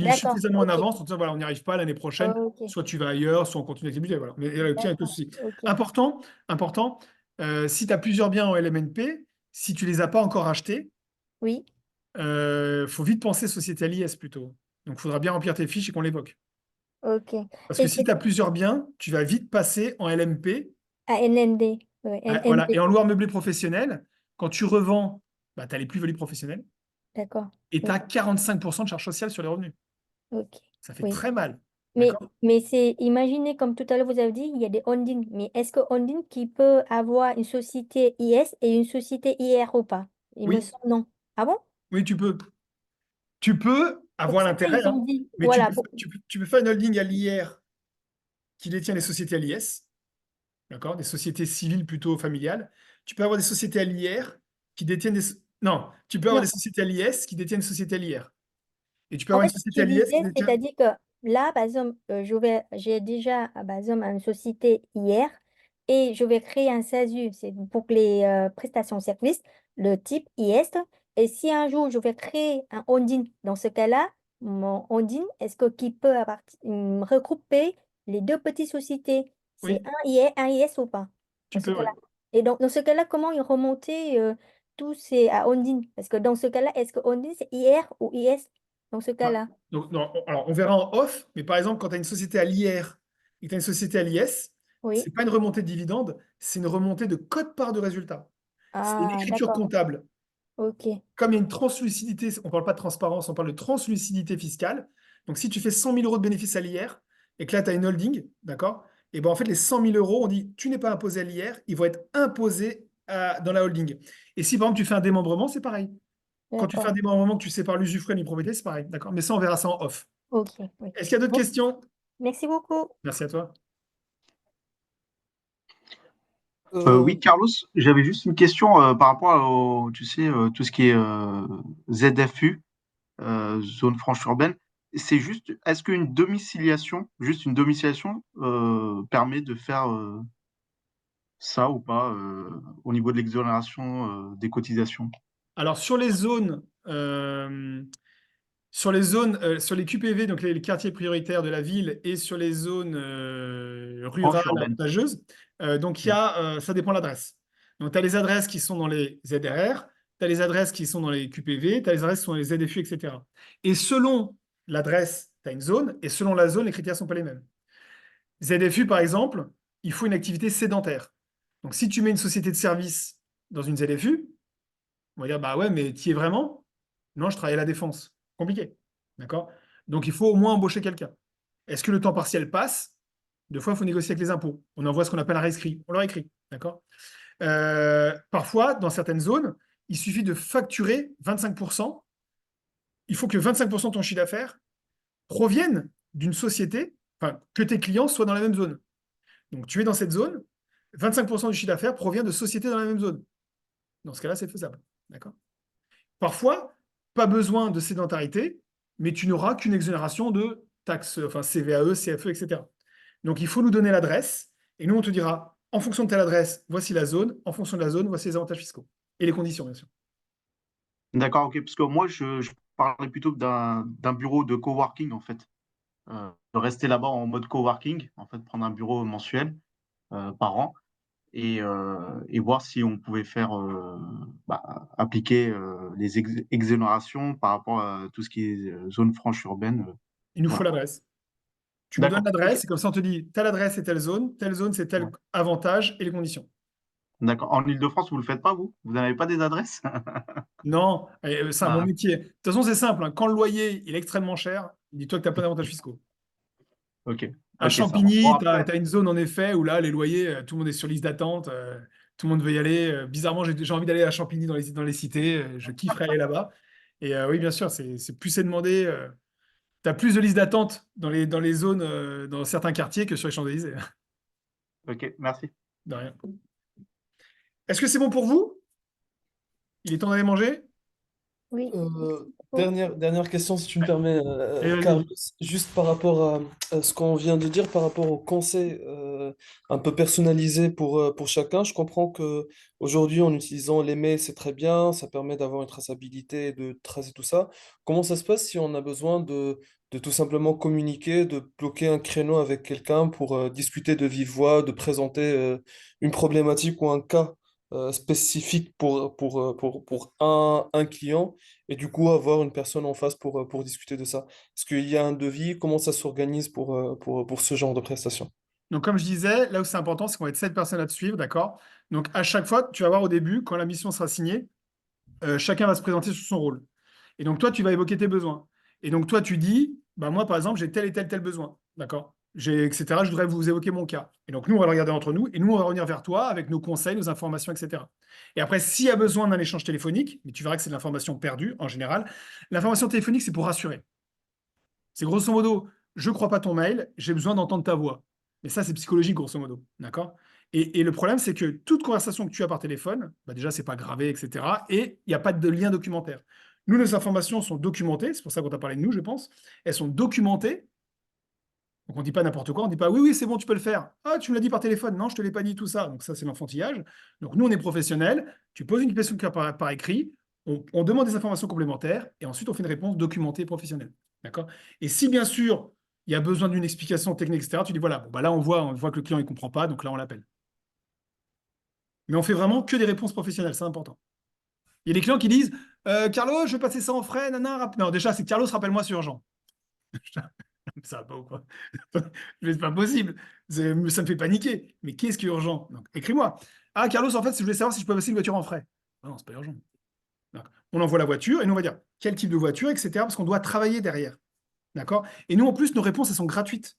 D'accord, suffisamment en ok, avance, on te dit voilà, on n'y arrive pas l'année prochaine, ok, soit tu vas ailleurs, soit on continue avec les budgets. Voilà. Mais il y a aucun d'accord, souci. ok, Important, important, si tu as plusieurs biens en LMNP, si tu les as pas encore achetés, oui, faut vite penser société à l'IS plutôt. Donc, il faudra bien remplir tes fiches et qu'on l'évoque. ok. Parce que Et si c'est tu as plusieurs biens, tu vas vite passer en LMP. à NND, ouais, Voilà. NNP, Et en loueur meublé professionnel, quand tu revends, bah, tu as les plus-values professionnelles d'accord, et tu oui, as 45% de charges sociales sur les revenus. ok, Ça fait oui. très mal. Mais, D'accord? mais c'est, imaginez, comme tout à l'heure vous avez dit, il y a des holdings. Mais est-ce que holding qui peut avoir une société IS et une société IR ou pas? Il me Oui, semble non. Ah bon? oui, tu peux. Tu peux Pour avoir certains, l'intérêt, ils ont hein, dit, mais voilà. tu peux faire une holding à l'IR qui détient les sociétés à l'IS, d'accord? Des sociétés civiles plutôt familiales. Tu peux avoir des sociétés à l'IR qui détiennent des... Non, tu peux avoir des Non, sociétés à l'IS qui détiennent une société à l'IR. Et tu peux en avoir une fait, ce société que à je l'IS qui disais, détient... c'est-à-dire que là, par exemple, j'ai déjà, par exemple, une société hier et je vais créer un SASU, c'est pour les prestations de services, le type IS. Et si un jour je vais créer un holding, dans ce cas-là, mon holding, est-ce que qui peut regrouper les deux petites sociétés? C'est Oui, un IS ou pas? Dans tu ce peux, oui. cas-là. Et donc, dans ce cas-là, comment il remonter tous ces à holding? Parce que dans ce cas-là, est-ce que holding c'est IR ou IS? Dans ce Ouais. cas-là. Donc, non, alors, on verra en off, mais par exemple, quand tu as une société à l'IR et que tu as une société à l'IS, Oui. c'est pas une remontée de dividendes, c'est une remontée de quote-part de résultat. C'est une Ah, écriture d'accord. comptable. Ok. Comme il y a une translucidité, on ne parle pas de transparence, on parle de translucidité fiscale. Donc, si tu fais 100 000 euros de bénéfices à l'IR et que là, tu as une holding, d'accord? Et ben en fait, les 100 000 euros, on dit, tu n'es pas imposé à l'IR, ils vont être imposés dans la holding. Et si par exemple, tu fais un démembrement, c'est pareil. Quand tu fais un D'accord. démembrement, que tu sépares l'usufruit et l'impropriété, c'est pareil, d'accord? Mais ça, on verra ça en off. Ok. Oui. Est-ce qu'il y a d'autres Bon, questions? merci beaucoup. Merci à toi. Oui, Carlos, j'avais juste une question par rapport tu sais, tout ce qui est ZFU, zone franche urbaine. C'est juste, est-ce juste une domiciliation, permet de faire ça ou pas au niveau de l'exonération des cotisations? Alors, sur les QPV, donc les quartiers prioritaires de la ville, et sur les zones rurales Franche urbaine. avantageuses, donc ça dépend de l'adresse. Donc, tu as les adresses qui sont dans les ZRR, tu as les adresses qui sont dans les QPV, tu as les adresses qui sont dans les ZFU, etc. Et selon l'adresse, tu as une zone, et selon la zone, les critères ne sont pas les mêmes. ZFU, par exemple, il faut une activité sédentaire. Donc, si tu mets une société de service dans une ZFU, on va dire, bah ouais, mais tu y es vraiment? Non, je travaille à la défense. Compliqué. D'accord? Donc, il faut au moins embaucher quelqu'un. Est-ce que le temps partiel passe? Deux fois, il faut négocier avec les impôts. On envoie ce qu'on appelle un rescrit. On leur écrit. D'accord? Parfois, dans certaines zones, il suffit de facturer 25%. Il faut que 25% de ton chiffre d'affaires proviennent d'une société, enfin, que tes clients soient dans la même zone. Donc, tu es dans cette zone, 25% du chiffre d'affaires provient de sociétés dans la même zone. Dans ce cas-là, c'est faisable. D'accord? Parfois, pas besoin de sédentarité, mais tu n'auras qu'une exonération de taxes, enfin CVAE, CFE, etc. Donc, il faut nous donner l'adresse, et nous, on te dira, en fonction de telle adresse, voici la zone, en fonction de la zone, voici les avantages fiscaux. Et les conditions, bien sûr. D'accord, ok, parce que moi, je parlais plutôt d'un bureau de coworking, en fait. De rester là-bas en mode coworking, en fait, prendre un bureau mensuel par an et voir si on pouvait faire appliquer les exonérations par rapport à tout ce qui est zone franche urbaine. Il nous faut Voilà. l'adresse. Tu nous donnes D'accord, ok. l'adresse, et comme ça, on te dit, telle adresse, c'est telle zone, c'est tel Ouais. avantage et les conditions. D'accord. En Île-de-France, vous ne le faites pas, vous? Vous n'avez pas des adresses? Non, c'est mon Ah, métier. De toute façon, c'est simple, hein. Quand le loyer il est extrêmement cher, dis-toi que tu n'as pas d'avantages fiscaux. ok, À ok, ça marche. Bon, Champigny, tu après, as une zone en effet où là, les loyers, tout le monde est sur liste d'attente, tout le monde veut y aller. Bizarrement, j'ai envie d'aller à Champigny dans les cités, je kifferais aller là-bas. Et oui, bien sûr, c'est plus c'est demandé. Tu as plus de listes d'attente dans les zones, dans certains quartiers que sur les Champs-Élysées. ok, merci. De rien. Est-ce que c'est bon pour vous? Il est temps d'aller manger? Oui. Dernière question, si tu me permets, Allez, Carlos, vas-y. juste par rapport à ce qu'on vient de dire, par rapport au conseil un peu personnalisé pour chacun. Je comprends que aujourd'hui, en utilisant les mails, c'est très bien, ça permet d'avoir une traçabilité, de tracer tout ça. Comment ça se passe si on a besoin de tout simplement communiquer, de bloquer un créneau avec quelqu'un pour discuter de vive voix, de présenter une problématique ou un cas spécifique pour un client? Et du coup avoir une personne en face pour discuter de ça. Est-ce qu'il y a un devis? Comment ça s'organise pour ce genre de prestation? Donc, comme je disais, là où c'est important, c'est qu'on va être 7 personnes à te suivre, d'accord? Donc, à chaque fois, tu vas voir au début, quand la mission sera signée, chacun va se présenter sur son rôle. Et donc, toi, tu vas évoquer tes besoins. Et donc, toi, tu dis, bah, moi, par exemple, j'ai tel et tel besoin. D'accord? Etc. Je voudrais vous évoquer mon cas. Et donc, nous, on va le regarder entre nous et nous, on va revenir vers toi avec nos conseils, nos informations, etc. Et après, s'il y a besoin d'un échange téléphonique, mais tu verras que c'est de l'information perdue en général, l'information téléphonique, c'est pour rassurer. C'est grosso modo, je ne crois pas ton mail, j'ai besoin d'entendre ta voix. Mais ça, c'est psychologique, grosso modo. D'accord? Et le problème, c'est que toute conversation que tu as par téléphone, bah déjà, c'est pas gravé, etc. Et il n'y a pas de lien documentaire. Nous, nos informations sont documentées, c'est pour ça qu'on t'a parlé de nous, je pense. Elles sont documentées. Donc, on ne dit pas n'importe quoi, on ne dit pas oui, oui, c'est bon, tu peux le faire. Ah, tu me l'as dit par téléphone, non, je ne te l'ai pas dit, tout ça. Donc, ça, c'est l'enfantillage. Donc, nous, on est professionnels, tu poses une question par écrit, on demande des informations complémentaires, et ensuite, on fait une réponse documentée et professionnelle. D'accord? Et si, bien sûr, il y a besoin d'une explication technique, etc., tu dis voilà, bon, bah là, on voit que le client ne comprend pas, donc là, on l'appelle. Mais on fait vraiment que des réponses professionnelles, c'est important. Il y a des clients qui disent Carlos, je vais passer ça en frais, Non, déjà, c'est Carlos, rappelle-moi, c'est urgent. Ça va pas ou quoi? C'est pas possible. Ça me fait paniquer. Mais qu'est-ce qui est urgent? Donc, écris-moi. Ah, Carlos, en fait, je voulais savoir si je peux passer une voiture en frais. Ah non, c'est pas urgent. Donc, on envoie la voiture et nous, on va dire quel type de voiture, etc. Parce qu'on doit travailler derrière. D'accord? Et nous, en plus, nos réponses, elles sont gratuites.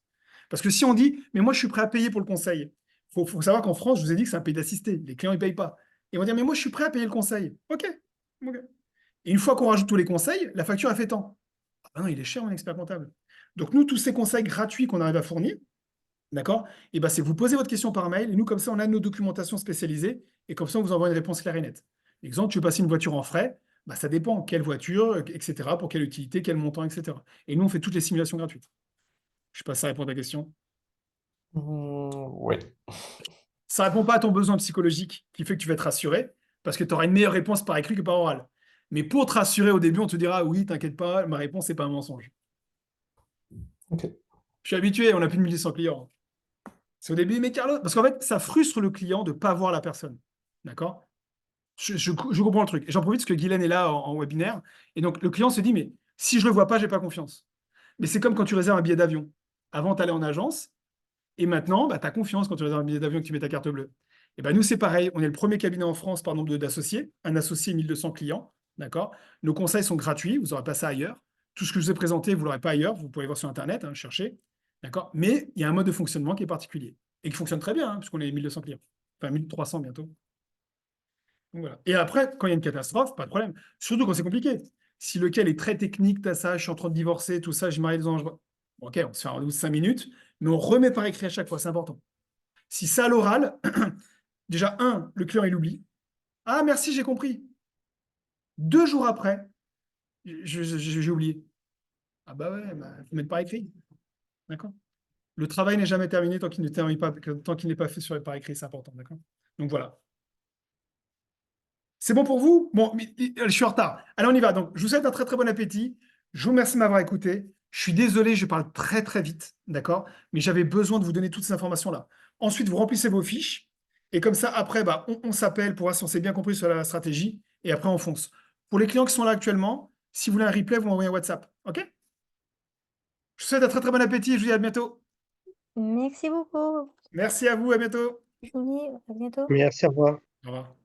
Parce que si on dit, mais moi, je suis prêt à payer pour le conseil, faut savoir qu'en France, je vous ai dit que c'est un pays d'assisté. Les clients, ils ne payent pas. Et on va dire, mais moi, je suis prêt à payer le conseil. OK. OK. Et une fois qu'on rajoute tous les conseils, la facture, elle fait tant. Ah non, il est cher, mon expert comptable. Donc, nous, tous ces conseils gratuits qu'on arrive à fournir, D'accord? Et ben, c'est vous posez votre question par mail, et nous, comme ça, on a nos documentations spécialisées, et comme ça, on vous envoie une réponse claire et nette. Exemple, tu veux passer une voiture en frais, bah, ça dépend quelle voiture, etc., pour quelle utilité, quel montant, etc. Et nous, on fait toutes les simulations gratuites. Je sais pas si ça répond à ta question. Ouais. Ça répond pas à ton besoin psychologique qui fait que tu vas te rassurer, parce que tu auras une meilleure réponse par écrit que par oral. Mais pour te rassurer au début, on te dira oui, t'inquiète pas, ma réponse, c'est pas un mensonge. Ok. Je suis habitué, on a plus de 1100 clients. C'est au début, mais Carlos, parce qu'en fait, ça frustre le client de ne pas voir la personne. D'accord? Je comprends le truc. Et j'en profite parce que Guylaine est là en webinaire. Et donc, le client se dit, mais si je ne le vois pas, j'ai pas confiance. Mais c'est comme quand tu réserves un billet d'avion. Avant, tu allais en agence, et maintenant, bah, tu as confiance quand tu réserves un billet d'avion et que tu mets ta carte bleue. Et ben nous, c'est pareil. On est le premier cabinet en France par nombre d'associés. Un associé, 1200 clients. D'accord? Nos conseils sont gratuits. Vous n'aurez pas ça ailleurs. Tout ce que je vous ai présenté, vous ne l'aurez pas ailleurs. Vous pouvez voir sur Internet, hein, chercher. D'accord? Mais il y a un mode de fonctionnement qui est particulier. Et qui fonctionne très bien, hein, puisqu'on est 1200 clients. Enfin, 1300 bientôt. Donc, voilà. Et après, quand il y a une catastrophe, pas de problème. Surtout quand c'est compliqué. Si lequel est très technique, t'as ça, je suis en train de divorcer, tout ça, j'ai marié des anges. Bon, ok, on se fait un rendez-vous de 5 minutes, mais on remet par écrit à chaque fois, c'est important. Si ça à l'oral, déjà, le client, il oublie. Ah, merci, j'ai compris. 2 jours après, j'ai oublié. Ah bah ouais, bah, faut mettre par écrit. D'accord? Le travail n'est jamais terminé tant qu'il ne termine pas, tant qu'il n'est pas fait par écrit, c'est important. D'accord? Donc voilà. C'est bon pour vous? Bon, je suis en retard. Allez, on y va. Donc, je vous souhaite un très très bon appétit. Je vous remercie de m'avoir écouté. Je suis désolé, je parle très très vite, d'accord? Mais j'avais besoin de vous donner toutes ces informations-là. Ensuite, vous remplissez vos fiches. Et comme ça, après, bah, on s'appelle pour voir si on s'est bien compris sur la stratégie. Et après, on fonce. Pour les clients qui sont là actuellement, si vous voulez un replay, vous m'envoyez un WhatsApp. OK? Je vous souhaite un très très bon appétit et je vous dis à bientôt. Merci beaucoup. Merci à vous, à bientôt. Julie, à bientôt. Merci, au revoir. Au revoir.